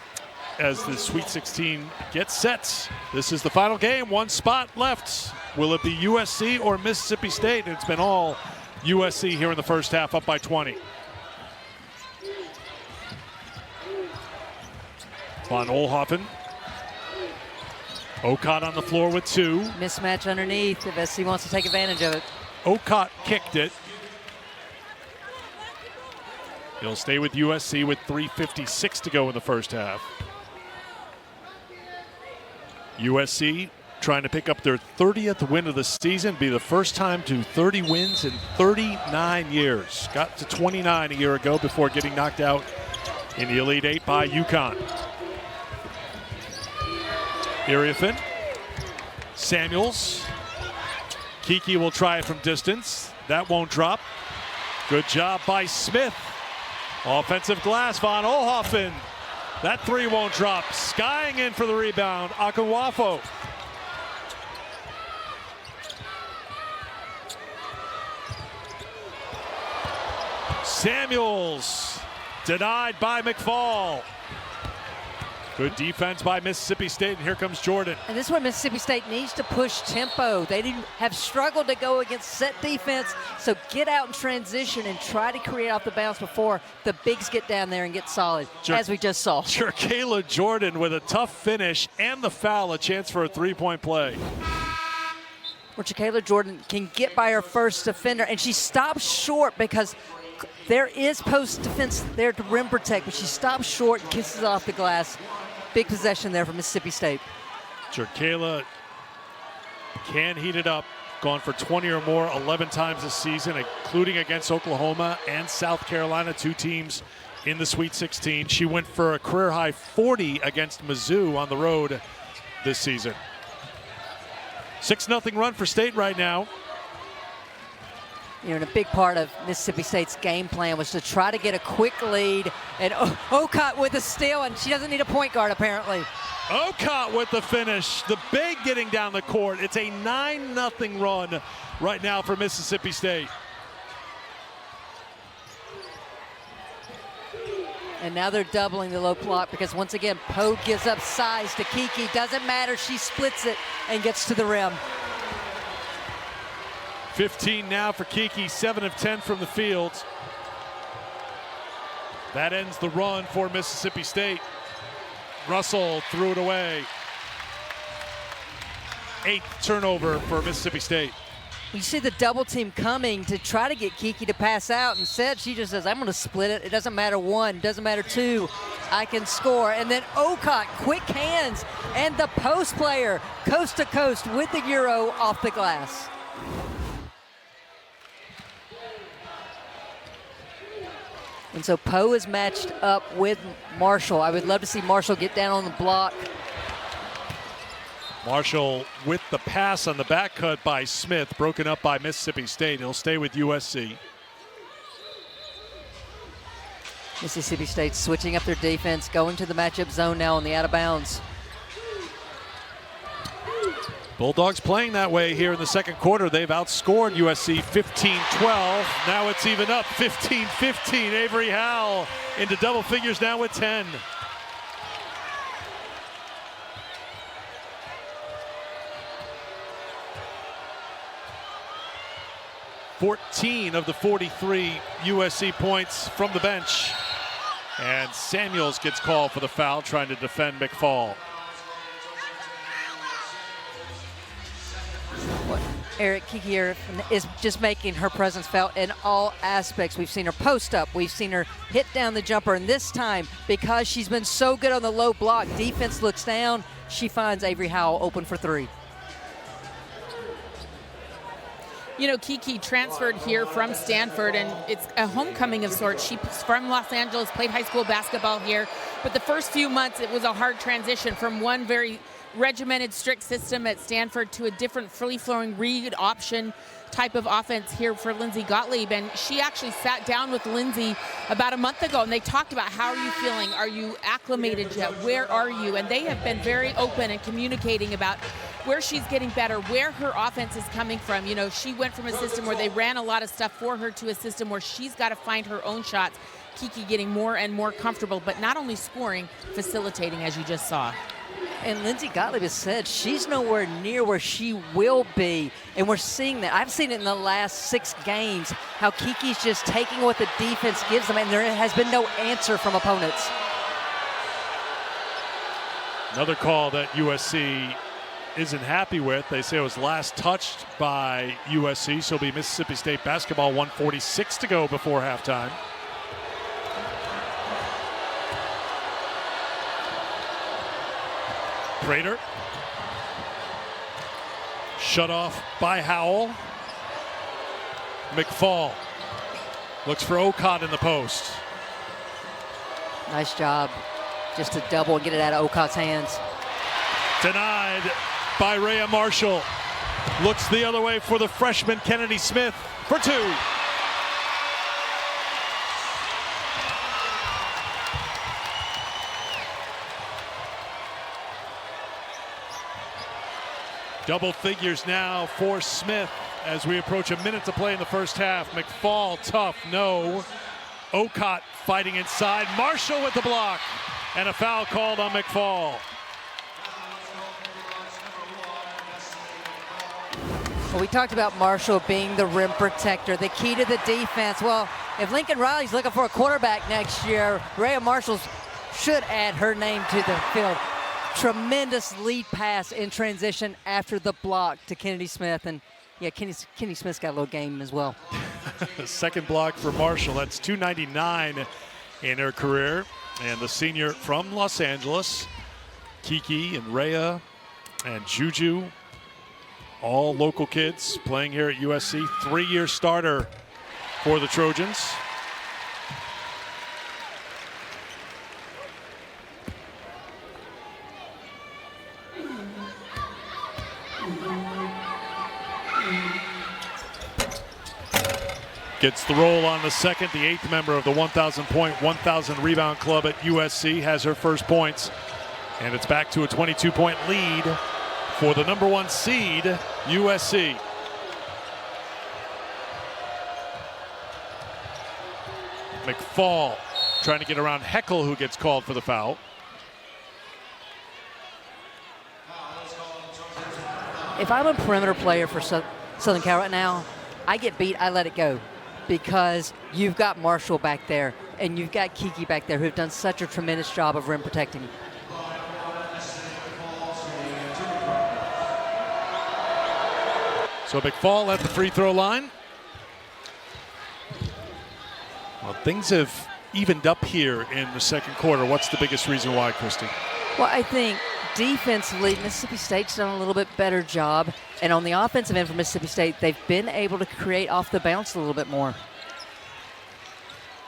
as the Sweet 16 gets set. This is the final game, 1 spot left. Will it be USC or Mississippi State? It's been all USC here in the first half, up by 20. Von Oelhoffen. Okot on the floor with 2. Mismatch underneath if SC wants to take advantage of it. Okot kicked it. He'll stay with USC with 3:56 to go in the first half. USC trying to pick up their 30th win of the season, be the first time to 30 wins in 39 years. Got to 29 a year ago before getting knocked out in the Elite 8 by UConn. Iriafin, Samuels, Kiki will try it from distance. That won't drop. Good job by Smith. Offensive glass, Von Oelhoffen. That 3 won't drop. Skying in for the rebound, Akinwafo. Samuels, denied by McFall. Good defense by Mississippi State, and here comes Jordan. And this is where Mississippi State needs to push tempo. They have struggled to go against set defense, so get out in transition and try to create off the bounce before the bigs get down there and get solid, as we just saw. Kayla Jordan with a tough finish and the foul, a chance for a 3-point play. Where Kayla Jordan can get by her first defender, and she stops short because there is post defense there to rim protect, but she stops short and kisses off the glass. Big possession there for Mississippi State. Kayla can heat it up. Gone for 20 or more 11 times this season, including against Oklahoma and South Carolina, 2 teams in the Sweet 16. She went for a career-high 40 against Mizzou on the road this season. 6-0 run for State right now. You know, and a big part of Mississippi State's game plan was to try to get a quick lead. And Okot with a steal, and she doesn't need a point guard, apparently. Okot with the finish. The big getting down the court. It's a 9-0 run right now for Mississippi State. And now they're doubling the low block because, once again, Poe gives up size to Kiki. Doesn't matter. She splits it and gets to the rim. 15 now for Kiki, 7 of 10 from the field. That ends the run for Mississippi State. Russell threw it away. 8th turnover for Mississippi State. You see the double team coming to try to get Kiki to pass out. Instead, she just says, I'm going to split it. It doesn't matter one, doesn't matter two. I can score. And then Okot, quick hands, and the post player, coast to coast with the Euro off the glass. And so Poe is matched up with Marshall. I would love to see Marshall get down on the block. Marshall with the pass on the back cut by Smith, broken up by Mississippi State. He'll stay with USC. Mississippi State switching up their defense, going to the matchup zone now on the out of bounds. Bulldogs playing that way here in the second quarter. They've outscored USC 15-12. Now it's even up 15-15. Avery Howell into double figures now with 10. 14 of the 43 USC points from the bench. And Samuels gets called for the foul, trying to defend McFall. Eric Kiki is just making her presence felt in all aspects. We've seen her post up. We've seen her hit down the jumper. And this time, because she's been so good on the low block, defense looks down. She finds Avery Howell open for three. You know, Kiki transferred here from Stanford, and it's a homecoming of sorts. She's from Los Angeles, played high school basketball here, but the first few months it was a hard transition from one very regimented, strict system at Stanford to a different free-flowing read option type of offense here for Lindsey Gottlieb. And she actually sat down with Lindsey about a month ago, and they talked about, how are you feeling? Are you acclimated yet? Where are you? And they have been very open and communicating about where she's getting better, where her offense is coming from. You know, she went from a system where they ran a lot of stuff for her to a system where she's got to find her own shots. Kiki getting more and more comfortable, but not only scoring, facilitating, as you just saw. And Lindsey Gottlieb has said she's nowhere near where she will be. And we're seeing that. I've seen it in the last 6 games, how Kiki's just taking what the defense gives them, and there has been no answer from opponents. Another call that USC isn't happy with. They say it was last touched by USC, so it'll be Mississippi State basketball, 1:46 to go before halftime. Prater. Shut off by Howell. McFall looks for Okot in the post. Nice job. Just to double and get it out of Okot's hands. Denied by Rhea Marshall. Looks the other way for the freshman Kennedy Smith for 2. Double figures now for Smith as we approach a minute to play in the first half. McFall, tough, no. Okot fighting inside. Marshall with the block. And a foul called on McFall. Well, we talked about Marshall being the rim protector, the key to the defense. Well, if Lincoln Riley's looking for a quarterback next year, Rhea Marshall should add her name to the field. Tremendous lead pass in transition after the block to Kennedy Smith. And yeah, Kenny Smith's got a little game as well. Second block for Marshall. That's 299 in her career. And the senior from Los Angeles, Kiki and Rhea and Juju, all local kids playing here at USC. 3-year starter for the Trojans. Gets the roll on the second. The 8th member of the 1,000-point, 1,000-rebound club at USC has her first points. And it's back to a 22-point lead for the number 1 seed, USC. McFall trying to get around Heckel, who gets called for the foul. If I'm a perimeter player for Southern Cal right now, I get beat, I let it go. because you've got Marshall back there and you've got Kiki back there who have done such a tremendous job of rim protecting. So McFall at the free throw line. Well, things have evened up here in the second quarter. What's the biggest reason why, Christy? Well, I think defensively, Mississippi State's done a little bit better job. And on the offensive end for Mississippi State, they've been able to create off the bounce a little bit more.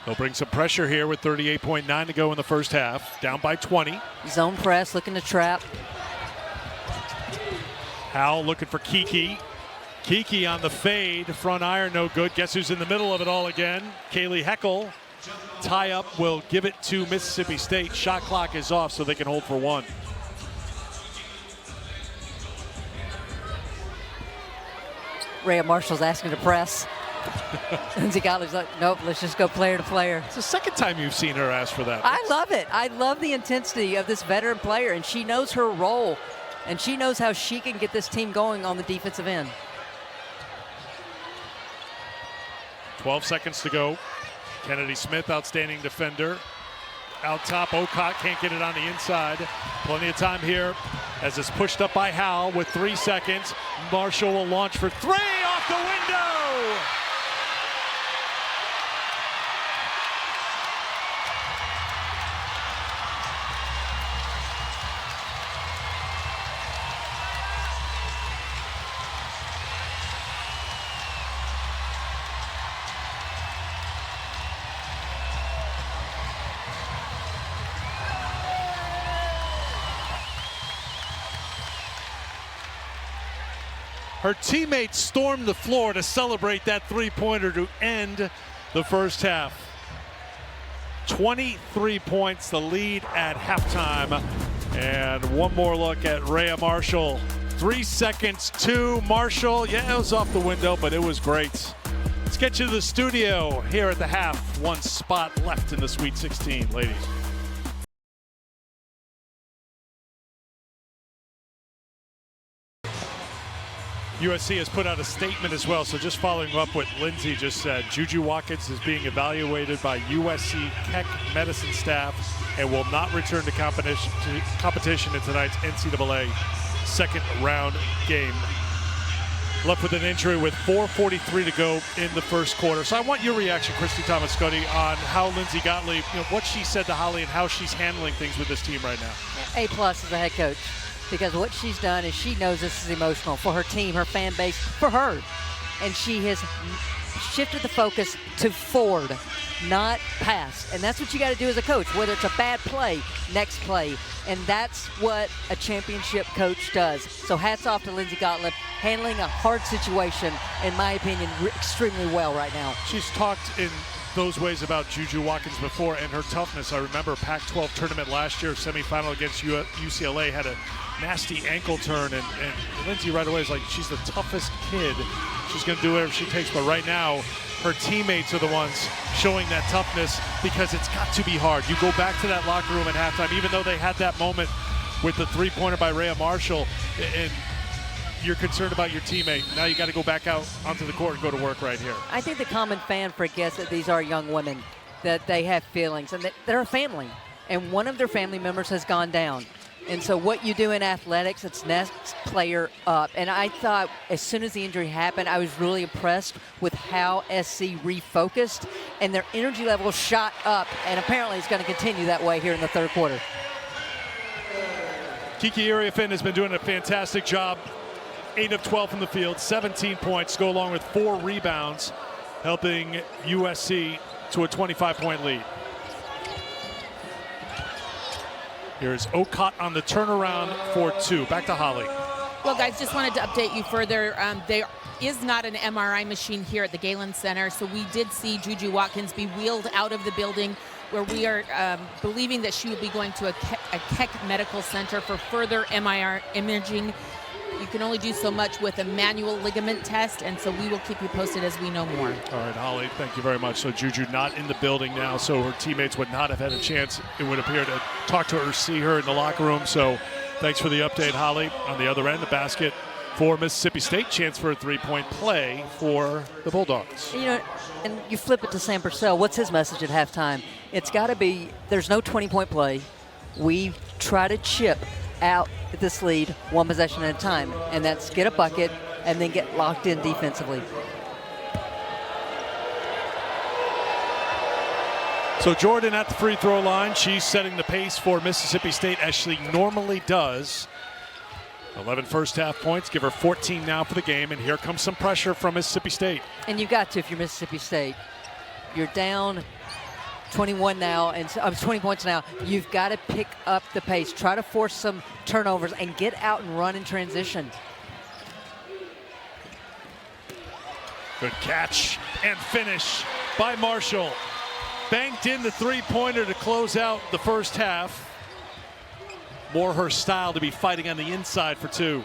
They'll bring some pressure here with 38.9 to go in the first half. Down by 20. Zone press, looking to trap. Howell looking for Kiki. Kiki on the fade. Front iron, no good. Guess who's in the middle of it all again? Kaylee Heckel. Tie up will give it to Mississippi State. Shot clock is off so they can hold for one. Rhea Marshall's asking to press. Lindsey Gottlieb's like, nope, let's just go player to player. It's the second time you've seen her ask for that. I love it. I love the intensity of this veteran player, and she knows her role, and she knows how she can get this team going on the defensive end. 12 seconds to go. Kennedy Smith, outstanding defender. Out top, Okot can't get it on the inside. Plenty of time here as it's pushed up by Howell with 3 seconds. Marshall will launch for three off the window. Her teammates stormed the floor to celebrate that three-pointer to end the first half. 23 points, the lead at halftime. And one more look at Rhea Marshall. 3 seconds to Marshall. Yeah, it was off the window, but it was great. Let's get you to the studio here at the half. One spot left in the Sweet 16, ladies. USC has put out a statement as well, so just following up what Lindsay just said, Juju Watkins is being evaluated by USC Keck medicine staff and will not return to competition in tonight's NCAA second round game. Left with an injury with 4:43 to go in the first quarter. So I want your reaction, Christy Thomas-Scuddy, on how Lindsay Gottlieb, what she said to Holly and how she's handling things with this team right now. A+ as a head coach. Because what she's done is she knows this is emotional for her team, her fan base, for her. And she has shifted the focus to forward, not pass. And that's what you got to do as a coach, whether it's a bad play, next play. And that's what a championship coach does. So hats off to Lindsay Gottlieb, handling a hard situation, in my opinion, extremely well right now. She's talked in those ways about Juju Watkins before and her toughness. I remember Pac-12 tournament last year, semifinal against UCLA, had a nasty ankle turn, and Lindsay right away is like, she's the toughest kid. She's going to do whatever she takes. But right now, her teammates are the ones showing that toughness because it's got to be hard. You go back to that locker room at halftime, even though they had that moment with the three-pointer by Rhea Marshall, and you're concerned about your teammate. Now you got to go back out onto the court and go to work right here. I think the common fan forgets that these are young women, that they have feelings, and that they're a family. And one of their family members has gone down. And so what you do in athletics, it's next player up. And I thought as soon as the injury happened, I was really impressed with how SC refocused and their energy level shot up. And apparently it's going to continue that way here in the third quarter. Kiki Iriafen has been doing a fantastic job. 8 of 12 from the field, 17 points, go along with 4 rebounds, helping USC to a 25-point lead. Here's Okot on the turnaround for 2. Back to Holly. Well, guys, just wanted to update you further. There is not an MRI machine here at the Galen Center, so we did see Juju Watkins be wheeled out of the building, where we are believing that she will be going to a Keck Medical Center for further MRI imaging. You can only do so much with a manual ligament test, and so we will keep you posted as we know more. All right, Holly, thank you very much. So Juju not in the building now, so her teammates would not have had a chance, it would appear, to talk to her or see her in the locker room. So thanks for the update, Holly. On the other end, the basket for Mississippi State. Chance for a three-point play for the Bulldogs. You know, and you flip it to Sam Purcell. What's his message at halftime? It's got to be, there's no 20-point play. We try to chip out this lead one possession at a time, and that's get a bucket and then get locked in defensively. So Jordan at the free throw line. She's setting the pace for Mississippi State as she normally does. 11 first half points, give her 14 now for the game, and here comes some pressure from Mississippi State. And you've got to, if you're Mississippi State. You're down 21 now, and 20 points now. You've got to pick up the pace. Try to force some turnovers and get out and run in transition. Good catch and finish by Marshall. Banked in the three-pointer to close out the first half. More her style to be fighting on the inside for two.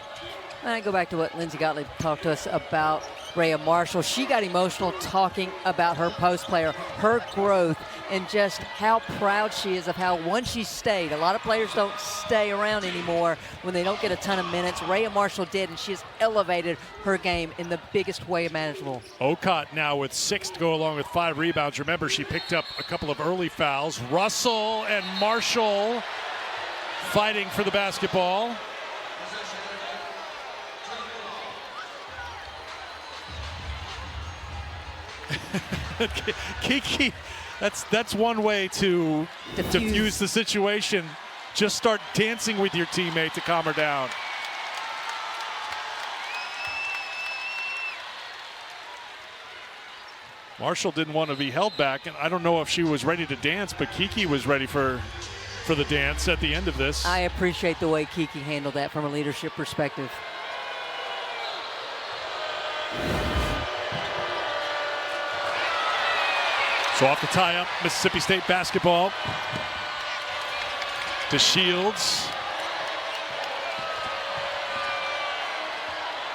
And I go back to what Lindsey Gottlieb talked to us about Rhea Marshall. She got emotional talking about her post player, her growth, and just how proud she is of how, once she stayed. A lot of players don't stay around anymore when they don't get a ton of minutes. Rhea Marshall did, and she has elevated her game in the biggest way imaginable. Ocott now with 6 to go along with 5 rebounds. Remember, she picked up a couple of early fouls. Russell and Marshall fighting for the basketball. Kiki, that's one way to diffuse the situation. Just start dancing with your teammate to calm her down. Marshall didn't want to be held back, and I don't know if she was ready to dance, but Kiki was ready for the dance at the end of this. I appreciate the way Kiki handled that from a leadership perspective. So off the tie-up, Mississippi State basketball. To Shields.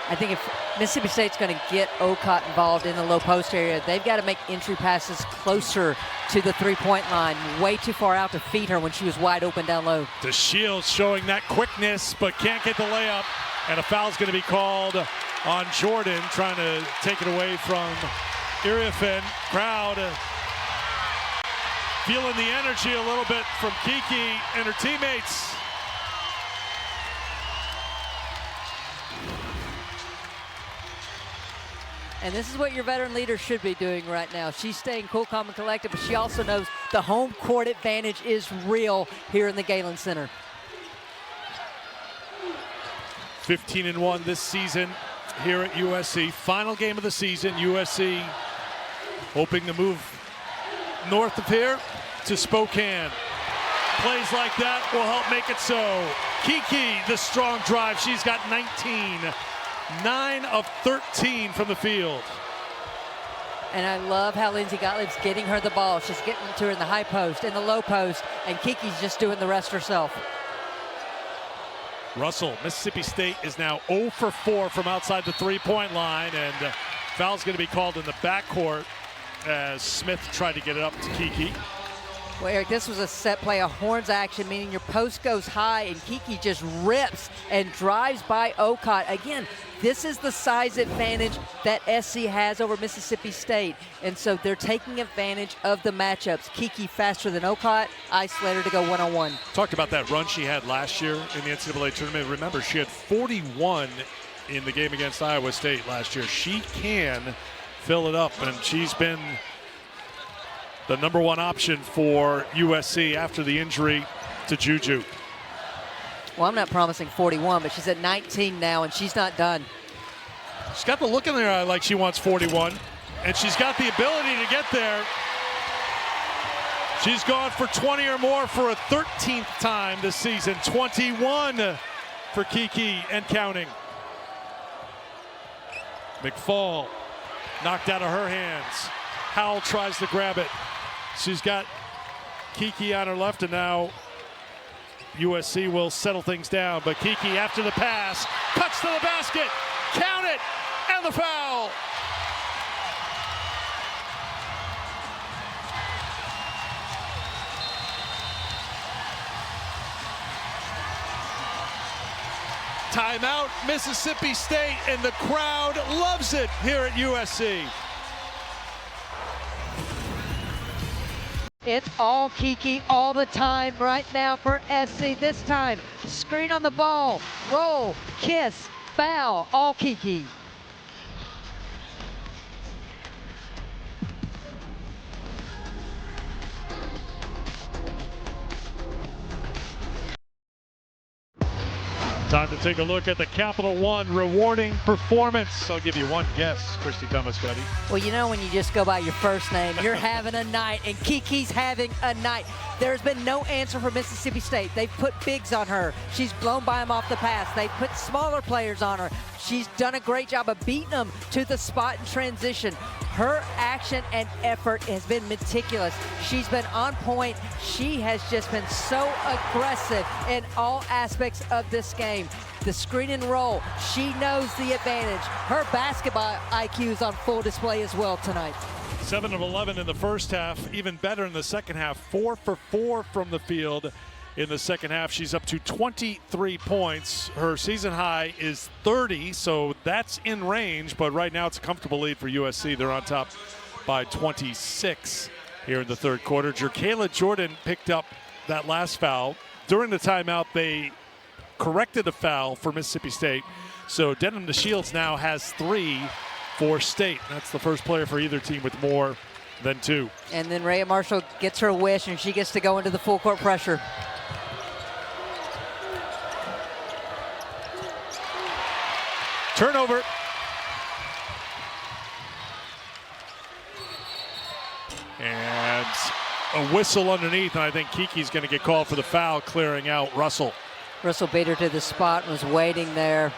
I think if Mississippi State's going to get Ocott involved in the low post area, they've got to make entry passes closer to the three-point line. Way too far out to feed her when she was wide open down low. To Shields showing that quickness, but can't get the layup. And a foul's going to be called on Jordan, trying to take it away from Iriafen. Crowd feeling the energy a little bit from Kiki and her teammates. And this is what your veteran leader should be doing right now. She's staying cool, calm, and collected, but she also knows the home court advantage is real here in the Galen Center. 15-1 this season here at USC. Final game of the season. USC hoping to move north of here to Spokane. Plays like that will help make it so. Kiki, the strong drive. She's got 19. 9 of 13 from the field. And I love how Lindsey Gottlieb's getting her the ball. She's getting to her in the high post, in the low post, and Kiki's just doing the rest herself. Russell, Mississippi State is now 0 for 4 from outside the three-point line, and foul's going to be called in the backcourt as Smith tried to get it up to Kiki. Well, Eric, this was a set play, a horns action, meaning your post goes high and Kiki just rips and drives by Ocott. Again, this is the size advantage that SC has over Mississippi State, and so they're taking advantage of the matchups. Kiki faster than Ocott, isolated to go one-on-one. Talked about that run she had last year in the NCAA tournament. Remember, she had 41 in the game against Iowa State last year. She can fill it up, and she's been the number one option for USC after the injury to Juju. Well, I'm not promising 41, but she's at 19 now, and she's not done. She's got the look in her eye like she wants 41, and she's got the ability to get there. She's gone for 20 or more for a 13th time this season. 21 for Kiki and counting. McFall knocked out of her hands. Howell tries to grab it. She's got Kiki on her left, and now USC will settle things down. But Kiki, after the pass, cuts to the basket. Count it, and the foul. Timeout, Mississippi State, and the crowd loves it here at USC. It's all Kiki all the time right now for SC. This time, screen on the ball, roll, kiss, foul, all Kiki. Time to take a look at the Capital One rewarding performance. I'll give you one guess, Christy Thomas-Cuddy. Well, you know when you just go by your first name, you're having a night, and Kiki's having a night. There's been no answer for Mississippi State. They've put bigs on her. She's blown by them off the pass. They've put smaller players on her. She's done a great job of beating them to the spot in transition. Her action and effort has been meticulous. She's been on point. She has just been so aggressive in all aspects of this game. The screen and roll, she knows the advantage. Her basketball IQ is on full display as well tonight. 7 of 11 in the first half, even better in the second half. 4 for 4 from the field in the second half. She's up to 23 points. Her season high is 30, so that's in range, but right now it's a comfortable lead for USC. They're on top by 26 here in the third quarter. Jerkayla Jordan picked up that last foul. During the timeout, they corrected a foul for Mississippi State, so Denham DeShields now has 3 for State. That's the first player for either team with more than 2. And then Rhea Marshall gets her wish, and she gets to go into the full court pressure. Turnover. And a whistle underneath, and I think Kiki's going to get called for the foul, clearing out Russell. Russell beat her to the spot and was waiting there.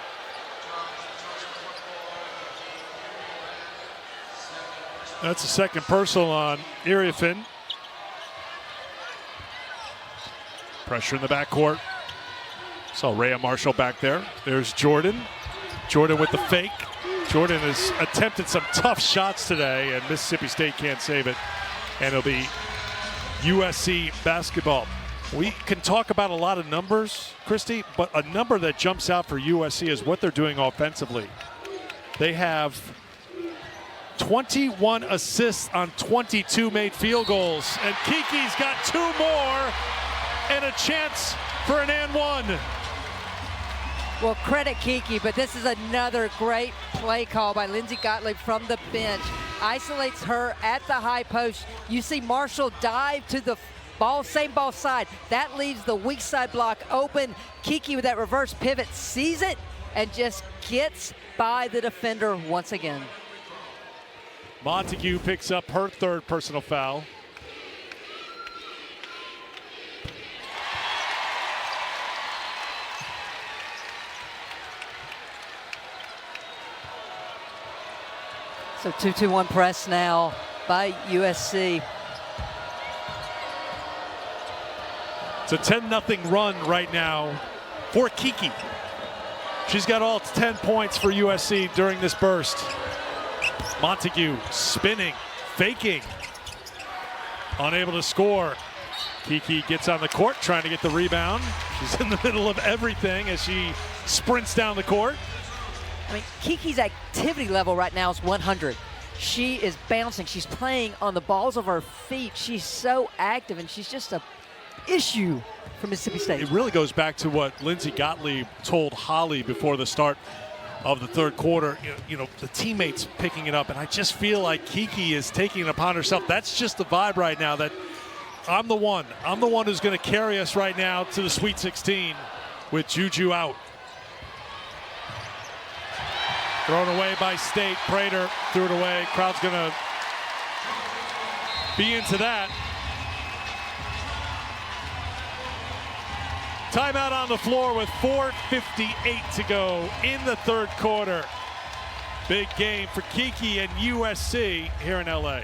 That's a second personal on Iriafin. Pressure in the backcourt. Saw Rhea Marshall back there. There's Jordan. Jordan with the fake. Jordan has attempted some tough shots today, and Mississippi State can't save it. And it'll be USC basketball. We can talk about a lot of numbers, Christy, but a number that jumps out for USC is what they're doing offensively. They have 21 assists on 22 made field goals, and Kiki's got 2 more and a chance for an and one. Well, credit Kiki, but this is another great play call by Lindsey Gottlieb from the bench. Isolates her at the high post. You see Marshall dive to the ball, same ball side. That leaves the weak side block open. Kiki with that reverse pivot sees it and just gets by the defender once again. Montague picks up her 3rd personal foul. So 2-2-1 press now by USC. It's a 10-0 run right now for Kiki. She's got all 10 points for USC during this burst. Montague spinning, faking, unable to score. Kiki gets on the court trying to get the rebound. She's in the middle of everything as she sprints down the court. I mean, Kiki's activity level right now is 100. She is bouncing. She's playing on the balls of her feet. She's so active, and she's just a issue for Mississippi State. It really goes back to what Lindsey Gottlieb told Holly before the start of the third quarter. You know, the teammates picking it up, and I just feel like Kiki is taking it upon herself. That's just the vibe right now, that I'm the one who's going to carry us right now to the Sweet 16 with Juju out. Thrown away by State. Prater threw it away. Crowd's going to be into that. Timeout on the floor with 4:58 to go in the third quarter. Big game for Kiki and USC here in LA.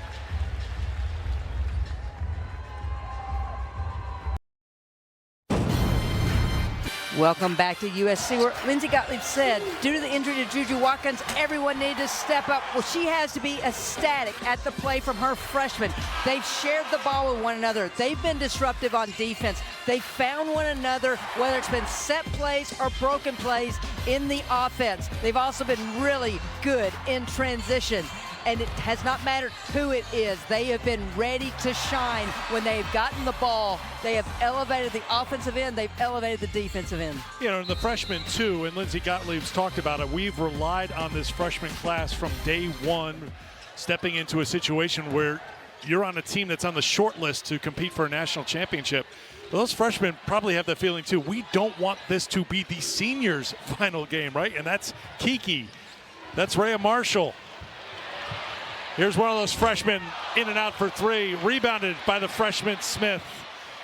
Welcome back to USC, where Lindsey Gottlieb said, due to the injury to Juju Watkins, everyone needed to step up. Well, she has to be ecstatic at the play from her freshmen. They've shared the ball with one another. They've been disruptive on defense. They found one another, whether it's been set plays or broken plays in the offense. They've also been really good in transition. And it has not mattered who it is. They have been ready to shine when they've gotten the ball. They have elevated the offensive end. They've elevated the defensive end. You know, and the freshmen too, and Lindsey Gottlieb's talked about it. We've relied on this freshman class from day one, stepping into a situation where you're on a team that's on the short list to compete for a national championship. But those freshmen probably have the feeling too, we don't want this to be the seniors' final game, right? And that's Kiki. That's Rhea Marshall. Here's one of those freshmen in and out for three, rebounded by the freshman Smith.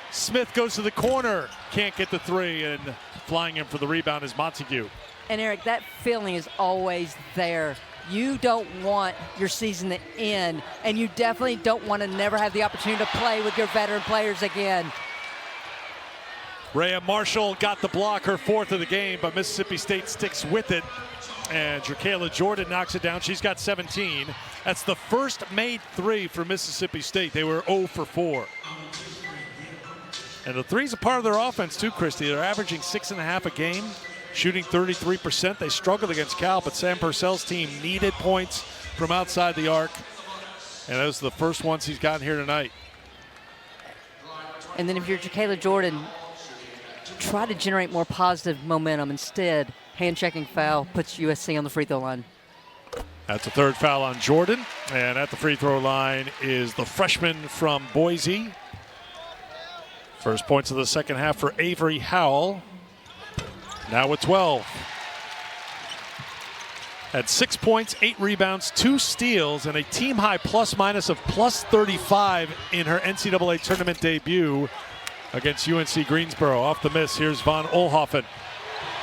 Smith goes to the corner, can't get the three, and flying in for the rebound is Montague. And Eric, that feeling is always there. You don't want your season to end, and you definitely don't want to never have the opportunity to play with your veteran players again. Rhea Marshall got the block, her fourth of the game, but Mississippi State sticks with it. And Jacayla Jordan knocks it down. She's got 17. That's the first made three for Mississippi State. They were 0 for 4. And the three's a part of their offense too, Christy. They're averaging 6.5 a game, shooting 33%. They struggled against Cal, but Sam Purcell's team needed points from outside the arc. And those are the first ones he's gotten here tonight. And then if you're Jacayla Jordan, try to generate more positive momentum. Instead, hand-checking foul puts USC on the free throw line. That's the third foul on Jordan. And at the free throw line is the freshman from Boise. First points of the second half for Avery Howell. Now with 12. Had 6 points, 8 rebounds, 2 steals, and a team-high plus-minus of plus 35 in her NCAA tournament debut against UNC Greensboro. Off the miss, here's Von Oelhoffen.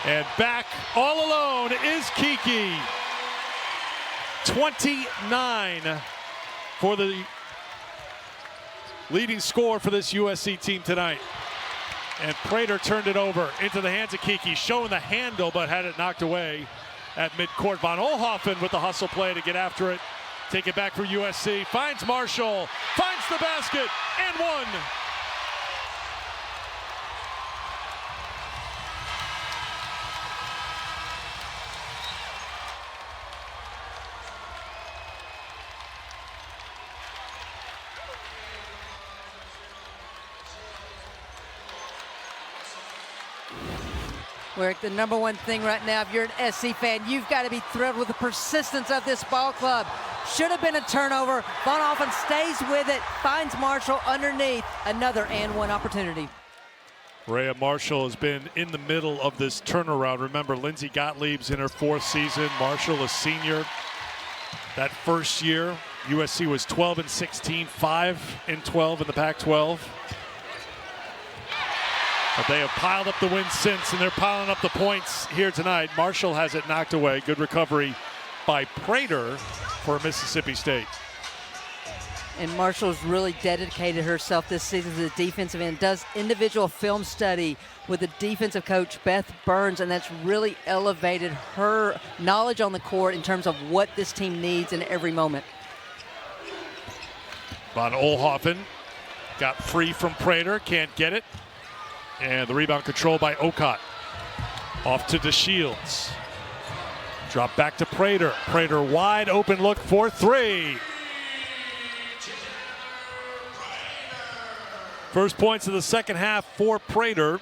And back all alone is Kiki. 29 for the leading scorer for this USC team tonight. And Prater turned it over into the hands of Kiki, showing the handle, but had it knocked away at midcourt. Von Oelhoffen with the hustle play to get after it. Take it back for USC. Finds Marshall, finds the basket, and one. Eric, the number one thing right now, if you're an SC fan, you've got to be thrilled with the persistence of this ball club. Should have been a turnover. Von Oelhoffen stays with it, finds Marshall underneath. Another and one opportunity. Rhea Marshall has been in the middle of this turnaround. Remember, Lindsey Gottlieb's in her 4th season. Marshall, a senior. That first year, USC was 12-16, 5-12 in the Pac-12. But they have piled up the wins since, and they're piling up the points here tonight. Marshall has it knocked away. Good recovery by Prater for Mississippi State. And Marshall's really dedicated herself this season to the defensive end, does individual film study with the defensive coach, Beth Burns, and that's really elevated her knowledge on the court in terms of what this team needs in every moment. Von Oelhoffen got free from Prater, can't get it. And the rebound controlled by Okot. Off to DeShields. Drop back to Prater. Prater wide open look for three. First points of the second half for Prater.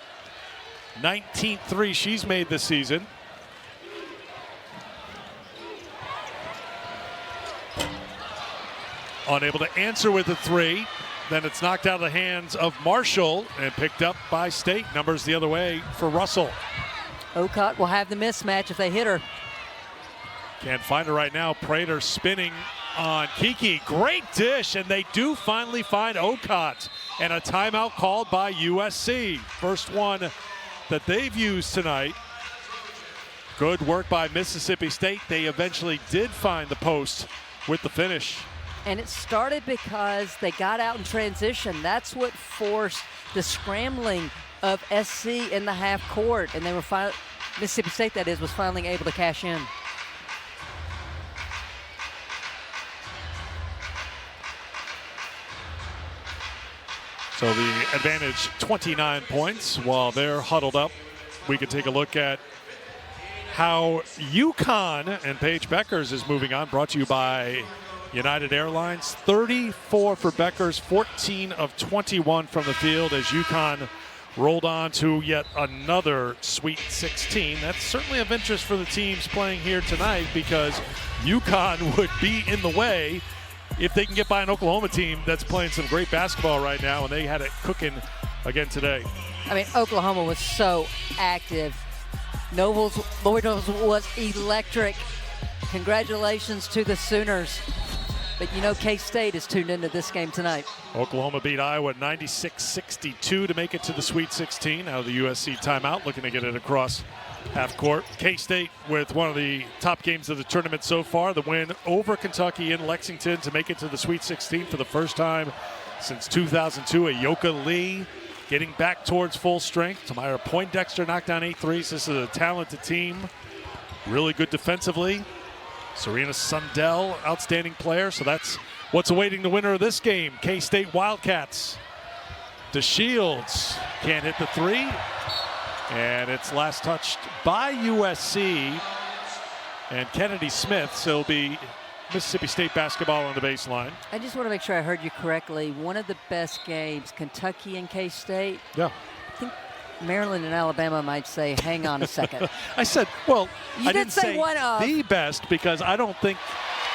19th three she's made this season. Unable to answer with the three. Then it's knocked out of the hands of Marshall and picked up by State. Numbers the other way for Russell. Okot will have the mismatch if they hit her. Can't find her right now. Prater spinning on Kiki. Great dish, and they do finally find Okot. And a timeout called by USC. First one that they've used tonight. Good work by Mississippi State. They eventually did find the post with the finish. And it started because they got out in transition. That's what forced the scrambling of SC in the half court, and they were Mississippi State, that is, was finally able to cash in. So the advantage 29 points while they're huddled up. We can take a look at how UConn and Paige Beckers is moving on, brought to you by United Airlines. 34 for Beckers, 14 of 21 from the field as UConn rolled on to yet another Sweet 16. That's certainly of interest for the teams playing here tonight because UConn would be in the way if they can get by an Oklahoma team that's playing some great basketball right now, and they had it cooking again today. I mean, Oklahoma was so active. Lloyd Nobles was electric. Congratulations to the Sooners. But you know K-State is tuned into this game tonight. Oklahoma beat Iowa 96-62 to make it to the Sweet 16 out of the USC timeout, looking to get it across half court. K-State with one of the top games of the tournament so far, the win over Kentucky in Lexington to make it to the Sweet 16 for the first time since 2002. Ayoka Lee getting back towards full strength. Tamara Poindexter knocked down 8 threes. This is a talented team, really good defensively. Serena Sundell, outstanding player. So that's what's awaiting the winner of this game. K-State Wildcats. DeShields can't hit the three. And it's last touched by USC and Kennedy Smith. So it'll be Mississippi State basketball on the baseline. I just want to make sure I heard you correctly. One of the best games, Kentucky and K-State. Yeah. I think Maryland and Alabama might say, hang on a second. I said, well, you I didn't say one of the best because I don't think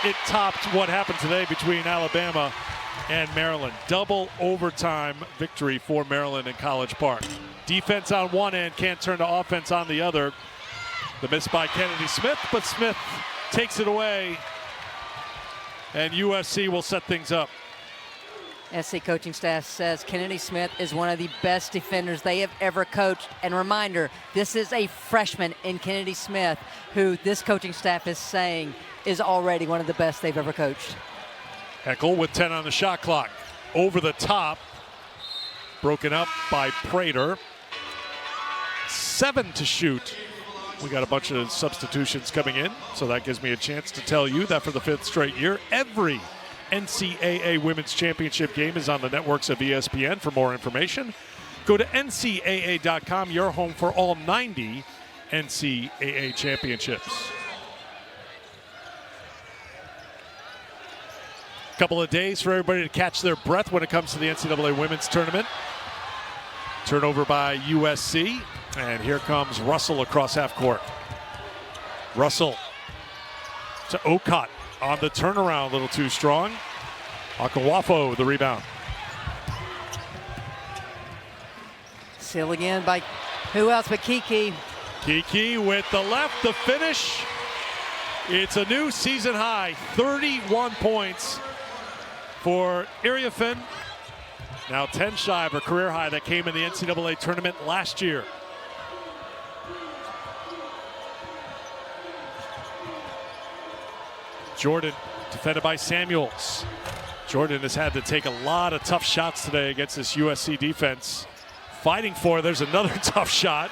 it topped what happened today between Alabama and Maryland. Double overtime victory for Maryland in College Park. Defense on one end, can't turn to offense on the other. The miss by Kennedy Smith, but Smith takes it away, and USC will set things up. SC coaching staff says Kennedy Smith is one of the best defenders they have ever coached. And reminder, this is a freshman in Kennedy Smith who this coaching staff is saying is already one of the best they've ever coached. Heckel with 10 on the shot clock. Over the top, broken up by Prater. 7 to shoot. We got a bunch of substitutions coming in, so that gives me a chance to tell you that for the 5th straight year, every NCAA Women's Championship game is on the networks of ESPN. For more information, go to ncaa.com, your home for all 90 NCAA championships. Couple of days for everybody to catch their breath when it comes to the NCAA Women's Tournament. Turnover by USC, and here comes Russell across half court. Russell to Okot on the turnaround, a little too strong. Akawafo with the rebound. Seal again by who else but Kiki. Kiki with the left, the finish. It's a new season high, 31 points for Iriafen. Now 10 shy of her career high that came in the NCAA tournament last year. Jordan defended by Samuels. Jordan has had to take a lot of tough shots today against this USC defense. Fighting for it. There's another tough shot.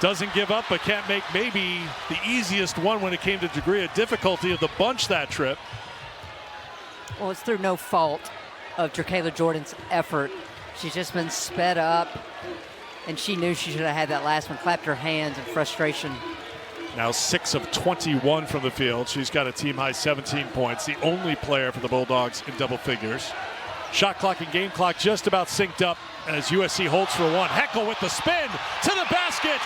Doesn't give up, but can't make maybe the easiest one when it came to degree of difficulty of the bunch that trip. Well, it's through no fault of Drakaila Jordan's effort. She's just been sped up, and she knew she should have had that last one. Clapped her hands in frustration. Now 6 of 21 from the field. She's got a team-high 17 points. The only player for the Bulldogs in double figures. Shot clock and game clock just about synced up as USC holds for one. Heckel with the spin to the basket.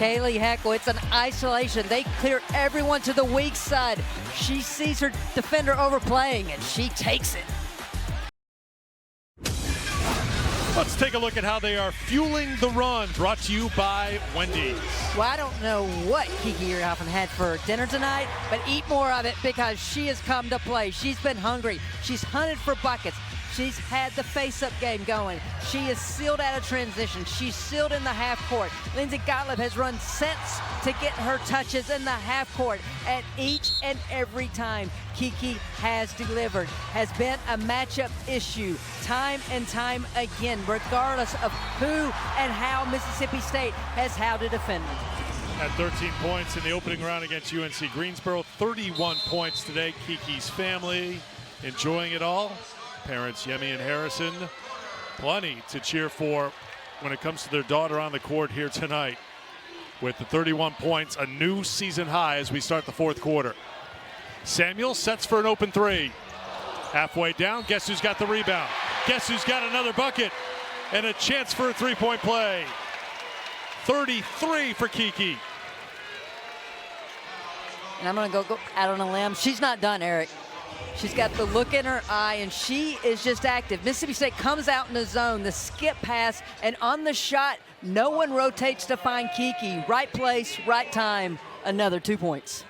Kaylee Heckel, it's an isolation. They clear everyone to the weak side. She sees her defender overplaying, and she takes it. Let's take a look at how they are fueling the run, brought to you by Wendy's. Well, I don't know what Kiki Iriafen had for dinner tonight, but eat more of it because she has come to play. She's been hungry. She's hunted for buckets. She's had the face-up game going. She is sealed out of transition. She's sealed in the half court. Lindsay Gottlieb has run sets to get her touches in the half court. And each and every time, Kiki has delivered. Has been a matchup issue time and time again, regardless of who and how Mississippi State has how to defend them. Had 13 points in the opening round against UNC Greensboro. 31 points today. Kiki's family enjoying it all. Parents Yemi and Harrison, plenty to cheer for when it comes to their daughter on the court here tonight. With the 31 points, a new season high as we start the fourth quarter. Samuel sets for an open three. Halfway down, guess who's got the rebound? Guess who's got another bucket? And a chance for a three-point play. 33 for Kiki. And I'm going to go out on a limb. She's not done, Eric. She's got the look in her eye, and she is just active. Mississippi State comes out in the zone, the skip pass, and on the shot, no one rotates to find Kiki. Right place, right time, another 2 points.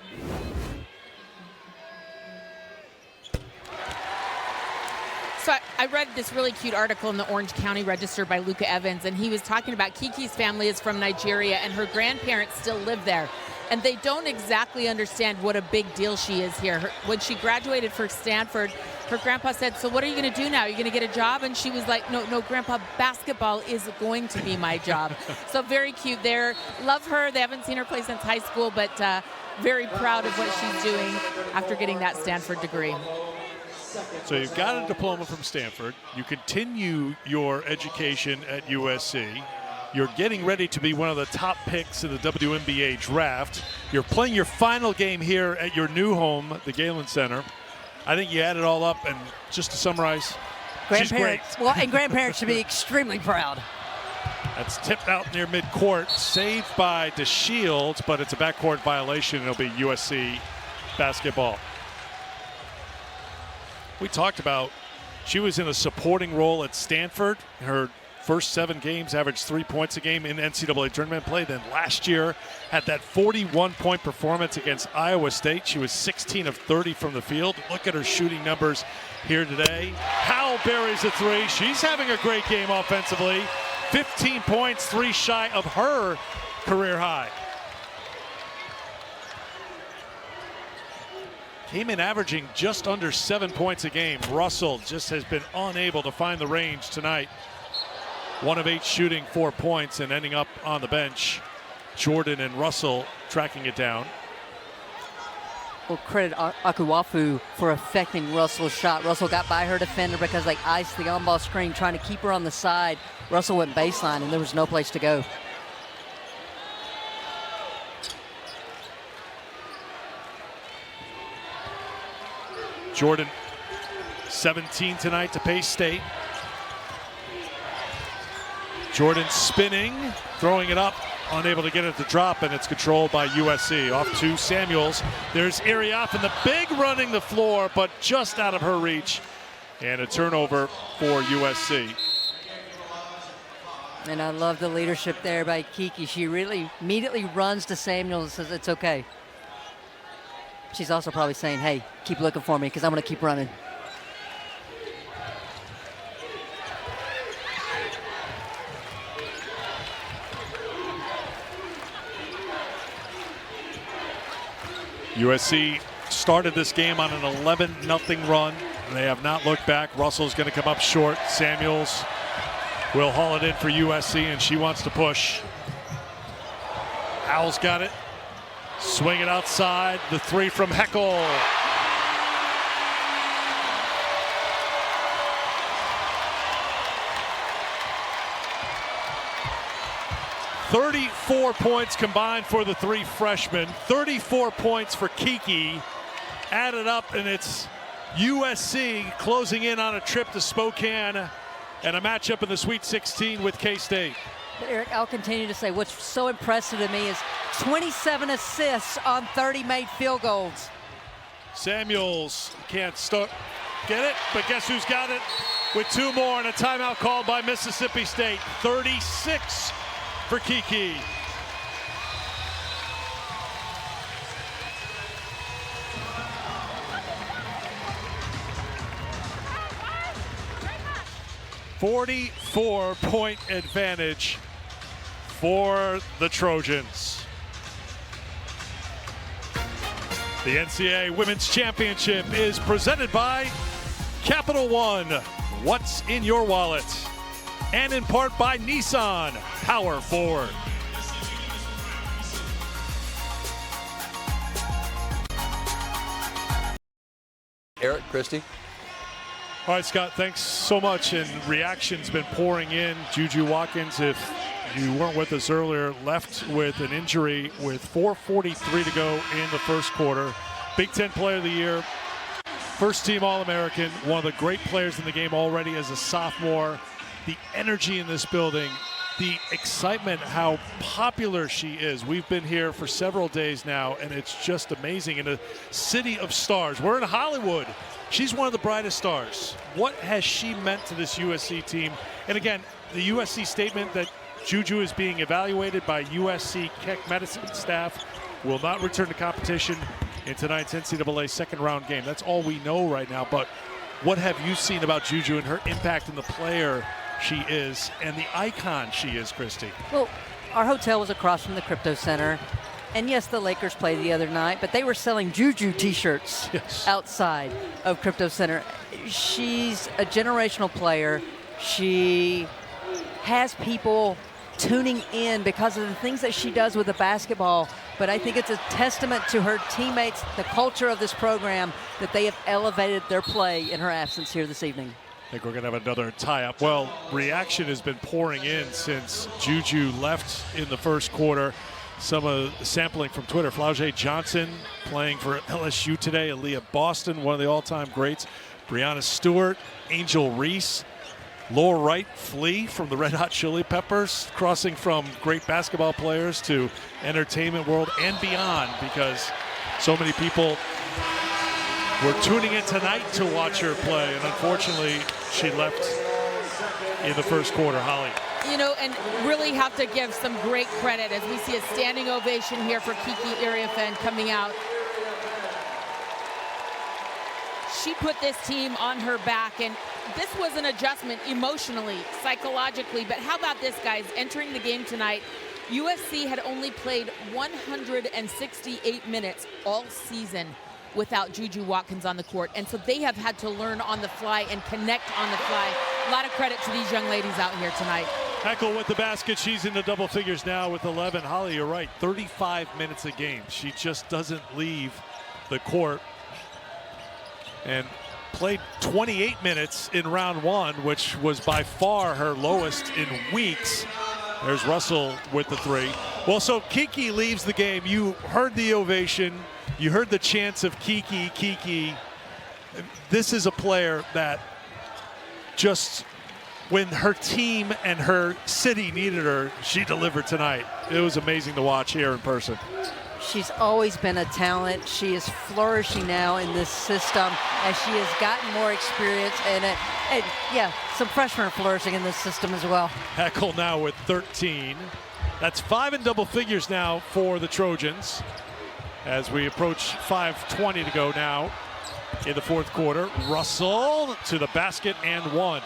So I read this really cute article in the Orange County Register by Luca Evans, and he was talking about Kiki's family is from Nigeria, and her grandparents still live there. And they don't exactly understand what a big deal she is here. When she graduated from Stanford, her grandpa said, so what are you going to do now? Are you going to get a job? And she was like, no, Grandpa, basketball is going to be my job. So very cute there. Love her. They haven't seen her play since high school, but very proud of what she's doing after getting that Stanford degree. So you've got a diploma from Stanford. You continue your education at USC. You're getting ready to be one of the top picks in the WNBA draft. You're playing your final game here at your new home, the Galen Center. I think you add it all up, and just to summarize, she's great. Well, and grandparents should be extremely proud. That's tipped out near midcourt, saved by DeShields, but it's a backcourt violation. It'll be USC basketball. We talked about she was in a supporting role at Stanford. Her first 7 games averaged 3 points a game in NCAA tournament play. Then last year had that 41-point performance against Iowa State. She was 16 of 30 from the field. Look at her shooting numbers here today. Howell buries a three. She's having a great game offensively. 15 points, 3 shy of her career high. Came in averaging just under 7 points a game. Russell just has been unable to find the range tonight. 1 of 8 shooting 4 points and ending up on the bench. Jordan and Russell tracking it down. Well, credit Akuwafu for affecting Russell's shot. Russell got by her defender because they iced the on-ball screen, trying to keep her on the side. Russell went baseline, and there was no place to go. Jordan, 17 tonight to Pace State. Jordan spinning, throwing it up, unable to get it to drop, and it's controlled by USC. Off to Samuels. There's Arioff in the big running the floor, but just out of her reach. And a turnover for USC. And I love the leadership there by Kiki. She really immediately runs to Samuels and says, it's okay. She's also probably saying, hey, keep looking for me because I'm going to keep running. USC started this game on an 11-0 run. They have not looked back. Russell's going to come up short. Samuels will haul it in for USC, and she wants to push. Howell's got it. Swing it outside. The three from Heckel. "34 points combined for the 3 freshmen. 34 points for Kiki. Added up, and it's USC closing in on a trip to Spokane and a matchup in the Sweet 16 with K-State. But Eric, I'll continue to say what's so impressive to me is 27 assists on 30 made field goals. Samuels can't get it, but guess who's got it with 2 more and a timeout called by Mississippi State. 36 for Kiki. 44-point advantage for the Trojans. The NCAA Women's Championship is presented by Capital One. What's in your wallet? And in part by Nissan Power Forward. Eric, Christy. All right, Scott, thanks so much. And reaction's been pouring in. Juju Watkins, if you weren't with us earlier, left with an injury with 4:43 to go in the first quarter. Big Ten Player of the Year, first team All-American, one of the great players in the game already as a sophomore. The energy in this building, the excitement, how popular she is. We've been here for several days now, and it's just amazing. In a city of stars, we're in Hollywood. She's one of the brightest stars. What has she meant to this USC team? And again, the USC statement that Juju is being evaluated by USC Keck medicine staff, will not return to competition in tonight's NCAA second-round game. That's all we know right now. But what have you seen about Juju and her impact in the player she is and the icon she is, Christy? Well, our hotel was across from the Crypto Center. And yes, the Lakers played the other night, but they were selling Juju t-shirts outside of Crypto Center. She's a generational player. She has people tuning in because of the things that she does with the basketball. But I think it's a testament to her teammates, the culture of this program, that they have elevated their play in her absence here this evening. I think we're going to have another tie-up. Well, reaction has been pouring in since Juju left in the first quarter. Some of the sampling from Twitter. Flau'jae Johnson playing for LSU today. Aaliyah Boston, one of the all-time greats. Breanna Stewart, Angel Reese, Laura Wright Flea from the Red Hot Chili Peppers, crossing from great basketball players to entertainment world and beyond, because so many people were tuning in tonight to watch her play, and unfortunately she left in the first quarter. Holly. You know, and really have to give some great credit as we see a standing ovation here for Kiki Iriafen coming out. She put this team on her back, and this was an adjustment emotionally, psychologically. But how about this, guys? Entering the game tonight, USC had only played 168 minutes all season without Juju Watkins on the court. And so they have had to learn on the fly and connect on the fly. A lot of credit to these young ladies out here tonight. Heckel with the basket. She's in the double figures now with 11. Holly, you're right. 35 minutes a game. She just doesn't leave the court. And played 28 minutes in round one, which was by far her lowest in weeks. There's Russell with the three. Well, so Kiki leaves the game. You heard the ovation. You heard the chants of Kiki, Kiki. This is a player that just, when her team and her city needed her, she delivered tonight. It was amazing to watch here in person. She's always been a talent. She is flourishing now in this system as she has gotten more experience, and yeah, some freshmen are flourishing in this system as well. Heckel now with 13. That's 5 in double figures now for the Trojans as we approach 5:20 to go now in the fourth quarter. Russell to the basket and one.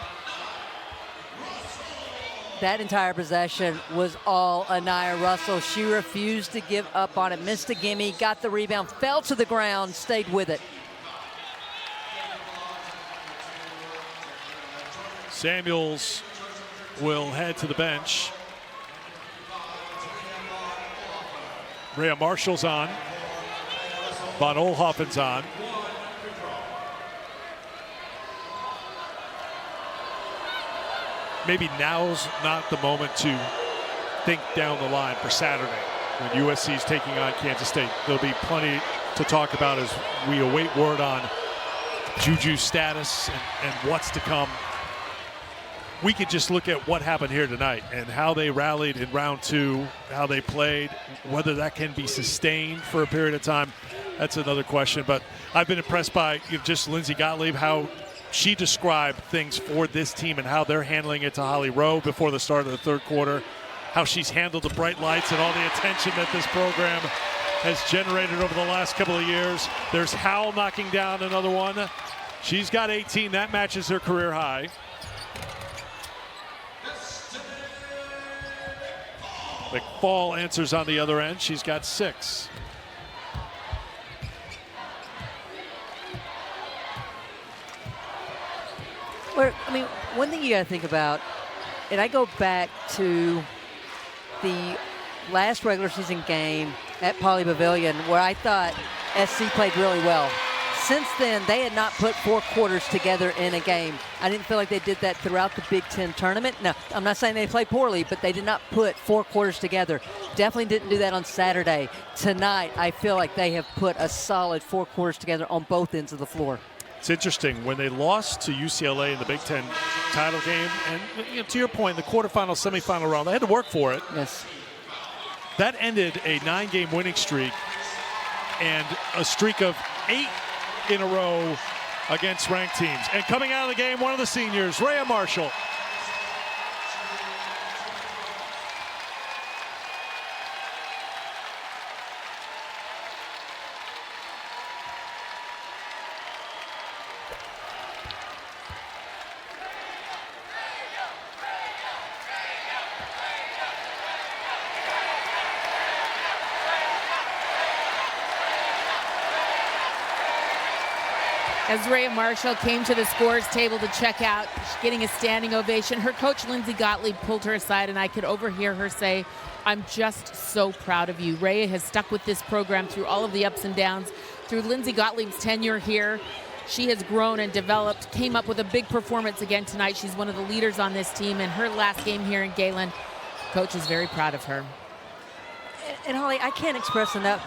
That entire possession was all Anaya Russell. She refused to give up on it, missed a gimme, got the rebound, fell to the ground, stayed with it. Samuels will head to the bench. Rhea Marshall's on. Von Oelhoffen's on. Maybe now's not the moment to think down the line for Saturday when USC is taking on Kansas State. There'll be plenty to talk about as we await word on Juju's status and what's to come. We could just look at what happened here tonight and how they rallied in round two, how they played, whether that can be sustained for a period of time. That's another question. But I've been impressed by just Lindsey Gottlieb, how she described things for this team and how they're handling it to Holly Rowe before the start of the third quarter, how she's handled the bright lights and all the attention that this program has generated over the last couple of years. There's Howell knocking down another one. She's got 18. That matches her career high. McFall answers on the other end. She's got 6. Well, I mean, one thing you got to think about, and I go back to the last regular season game at Poly Pavilion where I thought SC played really well. Since then, they had not put 4 quarters together in a game. I didn't feel like they did that throughout the Big Ten tournament. Now, I'm not saying they played poorly, but they did not put 4 quarters together. Definitely didn't do that on Saturday. Tonight, I feel like they have put a solid 4 quarters together on both ends of the floor. It's interesting, when they lost to UCLA in the Big Ten title game, and to your point, the quarterfinal, semifinal round, they had to work for it. Yes. That ended a 9-game winning streak and a streak of 8 in a row against ranked teams. And coming out of the game, one of the seniors, Rhea Marshall. As Rhea Marshall came to the scores table to check out, getting a standing ovation, her coach, Lindsay Gottlieb, pulled her aside, and I could overhear her say, "I'm just so proud of you." Rhea has stuck with this program through all of the ups and downs. Through Lindsay Gottlieb's tenure here, she has grown and developed, came up with a big performance again tonight. She's one of the leaders on this team, and her last game here in Galen, coach is very proud of her. And Holly, I can't express enough.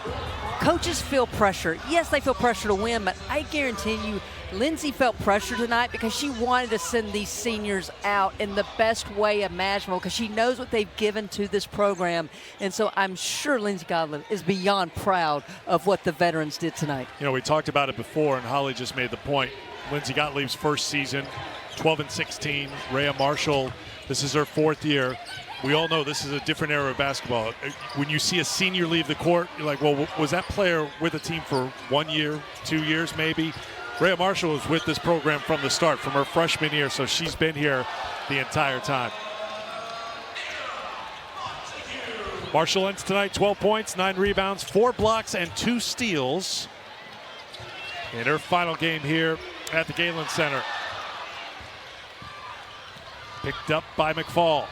Coaches feel pressure. Yes, they feel pressure to win, but I guarantee you, Lindsay felt pressure tonight because she wanted to send these seniors out in the best way imaginable because she knows what they've given to this program. And so I'm sure Lindsay Gottlieb is beyond proud of what the veterans did tonight. You know, we talked about it before, and Holly just made the point. Lindsay Gottlieb's first season, 12-16. Rhea Marshall, this is her 4th year. We all know this is a different era of basketball. When you see a senior leave the court, you're like, well, was that player with the team for 1 year, 2 years maybe? Rhea Marshall was with this program from the start, from her freshman year, so she's been here the entire time. Marshall ends tonight, 12 points, 9 rebounds, 4 blocks, and 2 steals in her final game here at the Galen Center. Picked up by McFall.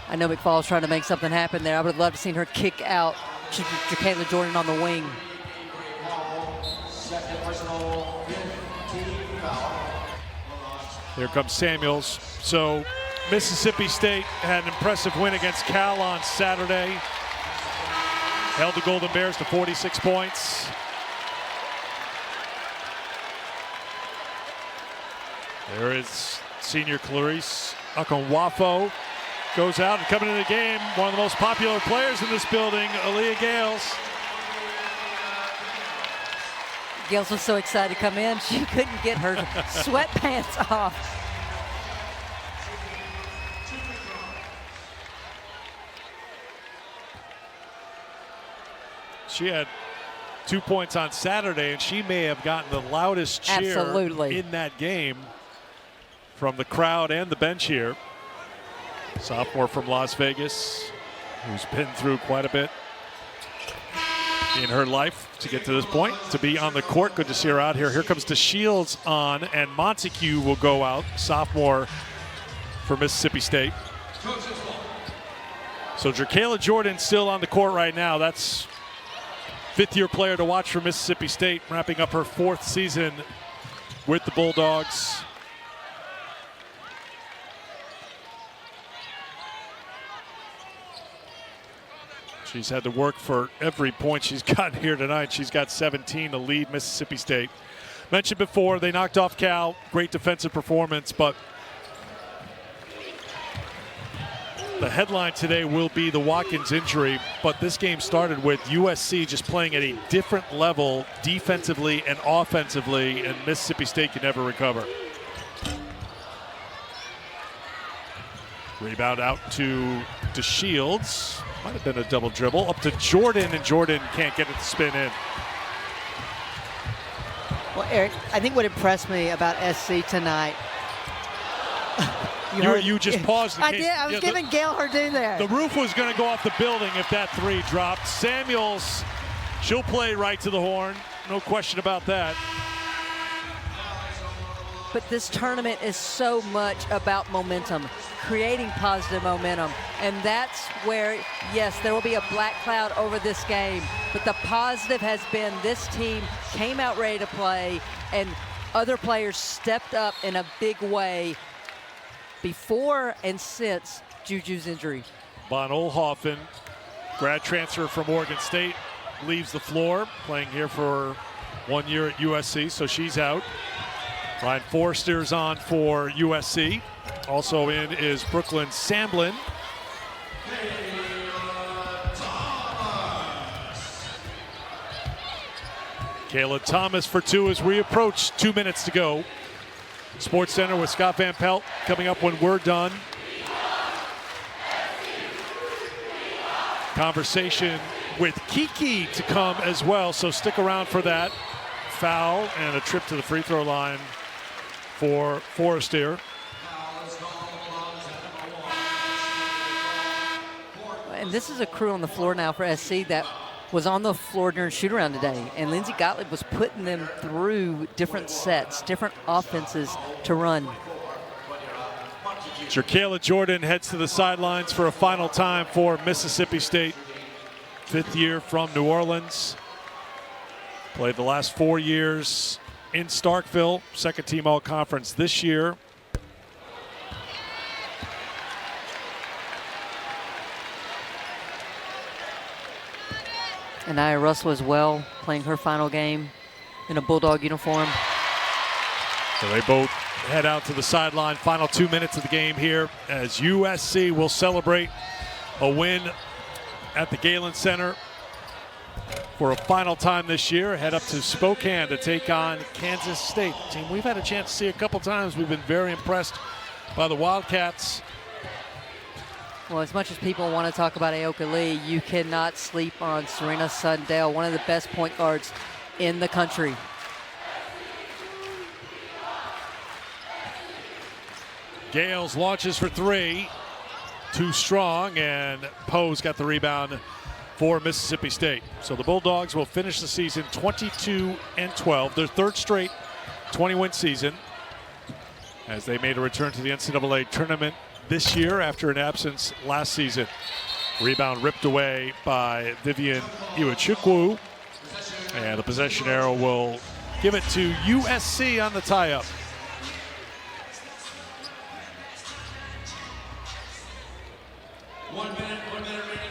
I know McFall's trying to make something happen there. I would have loved to seen her kick out Jacayla Jordan on the wing. Here comes Samuels. So Mississippi State had an impressive win against Cal on Saturday. Held the Golden Bears to 46 points. There is senior Clarice Akonwafo. Goes out and coming into the game, one of the most popular players in this building, Aaliyah Gales. Gales was so excited to come in, she couldn't get her sweatpants off. She had 2 points on Saturday, and she may have gotten the loudest cheer in that game from the crowd and the bench here. Sophomore from Las Vegas, who's been through quite a bit in her life to get to this point, to be on the court. Good to see her out here. Here comes DeShields on, and Montague will go out, sophomore for Mississippi State. So Jacayla Jordan still on the court right now. That's 5th-year player to watch for Mississippi State, wrapping up her 4th season with the Bulldogs. She's had to work for every point she's gotten here tonight. She's got 17 to lead Mississippi State. Mentioned before, they knocked off Cal. Great defensive performance, but the headline today will be the Watkins injury, but this game started with USC just playing at a different level defensively and offensively, and Mississippi State can never recover. Rebound out to DeShields. Might have been a double dribble. Up to Jordan, and Jordan can't get it to spin in. Well, Eric, I think what impressed me about SC tonight, You just paused. I did. I was giving Gail her due there. The roof was going to go off the building if that three dropped. Samuels, she'll play right to the horn. No question about that. But this tournament is so much about momentum, creating positive momentum. And that's where, yes, there will be a black cloud over this game. But the positive has been this team came out ready to play, and other players stepped up in a big way before and since Juju's injury. Von Oelhoffen, grad transfer from Oregon State, leaves the floor, playing here for 1 year at USC, so she's out. Ryan Forster's on for USC. Also in is Brooklyn Samblin. Kayla Thomas for two as we approach 2 minutes to go. Sports Center with Scott Van Pelt coming up when we're done. Conversation with Kiki to come as well, so stick around for that. Foul and a trip to the free throw line for Forrester. And this is a crew on the floor now for SC that was on the floor during shoot-around today. And Lindsay Gottlieb was putting them through different sets, different offenses to run. Jerkayla Jordan heads to the sidelines for a final time for Mississippi State. 5th year from New Orleans. Played the last 4 years in Starkville, second team all-conference this year. And Nia Russell as well, playing her final game in a Bulldog uniform. So they both head out to the sideline. Final 2 minutes of the game here as USC will celebrate a win at the Galen Center for a final time this year. Head up to Spokane to take on Kansas State, a team we've had a chance to see a couple times. We've been very impressed by the Wildcats. Well, as much as people want to talk about Aoka Lee, you cannot sleep on Serena Sundell, one of the best point guards in the country. Gales launches for three. Too strong, and Poe's got the rebound for Mississippi State. So the Bulldogs will finish the season 22-12, their third straight 20-win season, as they made a return to the NCAA tournament this year after an absence last season. Rebound ripped away by Vivian Iwachukwu, and the possession arrow will give it to USC on the tie-up.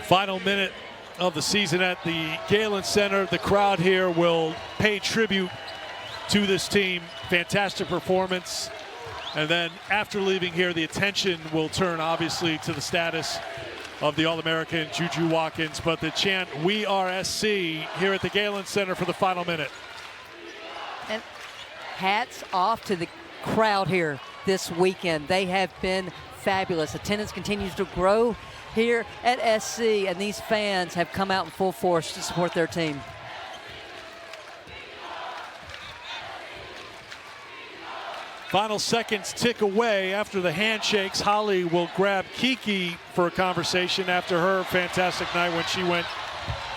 Final minute of the season at the Galen Center. The crowd here will pay tribute to this team. Fantastic performance. And then after leaving here, the attention will turn obviously to the status of the All-American Juju Watkins, but the chant "We Are SC" here at the Galen Center for the final minute. And hats off to the crowd here this weekend. They have been fabulous. Attendance continues to grow here at SC, and these fans have come out in full force to support their team. Final seconds tick away after the handshakes. Holly will grab Kiki for a conversation after her fantastic night when she went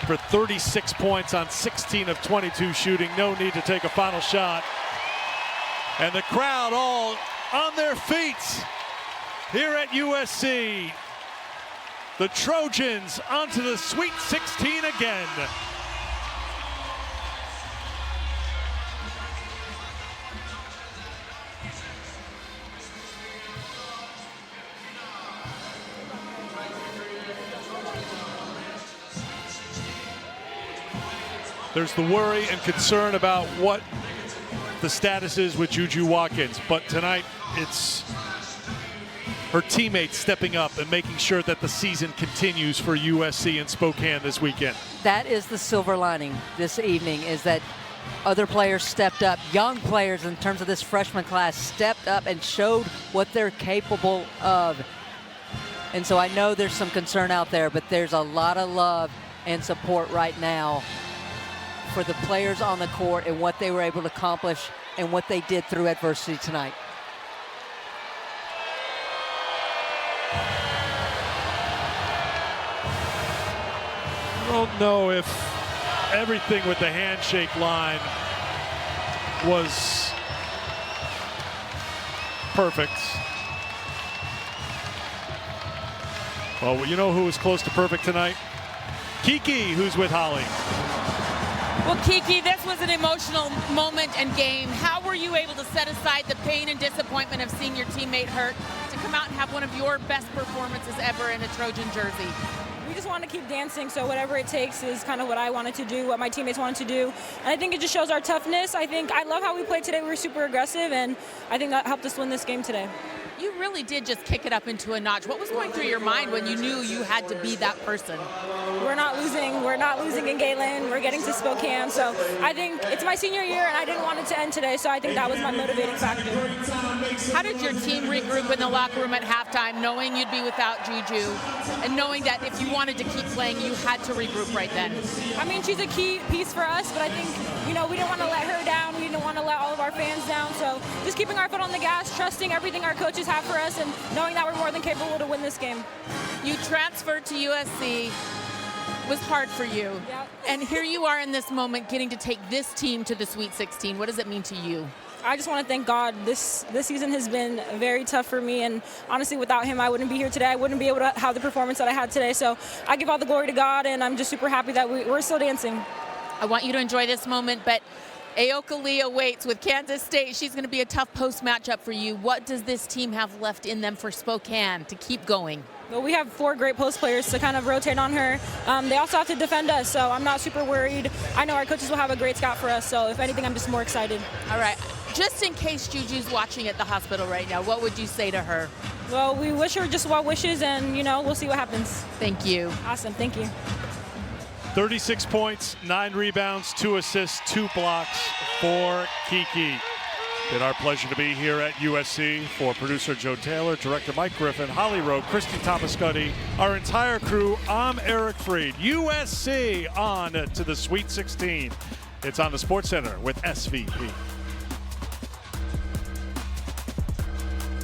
for 36 points on 16 of 22 shooting. No need to take a final shot. And the crowd all on their feet here at USC. The Trojans onto the Sweet 16 again. There's the worry and concern about what the status is with Juju Watkins, but tonight it's her teammates stepping up and making sure that the season continues for USC in Spokane this weekend. That is the silver lining this evening, is that other players stepped up. Young players in terms of this freshman class stepped up and showed what they're capable of. And so I know there's some concern out there, but there's a lot of love and support right now for the players on the court and what they were able to accomplish and what they did through adversity tonight. don't know if everything with the handshake line was perfect. Well, you know who was close to perfect tonight? Kiki, who's with Holly. Well, Kiki, this was an emotional moment and game. How were you able to set aside the pain and disappointment of seeing your teammate hurt to come out and have one of your best performances ever in a Trojan jersey? We just want to keep dancing, so whatever it takes is kind of what I wanted to do, what my teammates wanted to do. And I think it just shows our toughness. I love how we played today. We were super aggressive, and I think that helped us win this game today. You really did just kick it up into a notch. What was going through your mind when you knew you had to be that person? We're not losing. We're not losing in Galen. We're getting to Spokane. So I think it's my senior year, and I didn't want it to end today, so I think that was my motivating factor. How did your team regroup in the locker room at halftime, knowing you'd be without Juju, and knowing that if you wanted to keep playing, you had to regroup right then? I mean, she's a key piece for us, but I think, we didn't want to let her down. We didn't want to let all of our fans down. So just keeping our foot on the gas, trusting everything our coaches have for us, and knowing that we're more than capable to win this game. You transferred to USC. Was hard for you. Yep. And here you are in this moment getting to take this team to the Sweet 16. What does it mean to you? I just want to thank God. This season has been very tough for me, and honestly, without him, I wouldn't be here today. I wouldn't be able to have the performance that I had today. So I give all the glory to God, and I'm just super happy that we're still dancing. I want you to enjoy this moment, but Aoka Lee awaits with Kansas State. She's going to be a tough post matchup for you. What does this team have left in them for Spokane to keep going? Well, we have 4 great post players to kind of rotate on her. They also have to defend us, so I'm not super worried. I know our coaches will have a great scout for us, so if anything, I'm just more excited. All right. Just in case Juju's watching at the hospital right now, what would you say to her? Well, we wish her just well wishes, and, we'll see what happens. Thank you. Awesome. Thank you. 36 points, 9 rebounds, 2 assists, 2 blocks for Kiki. It's our pleasure to be here at USC. For producer Joe Taylor, director Mike Griffin, Holly Rowe, Christy Thomascuddy, our entire crew, I'm Eric Freed. USC on to the Sweet 16. It's on the SportsCenter with SVP.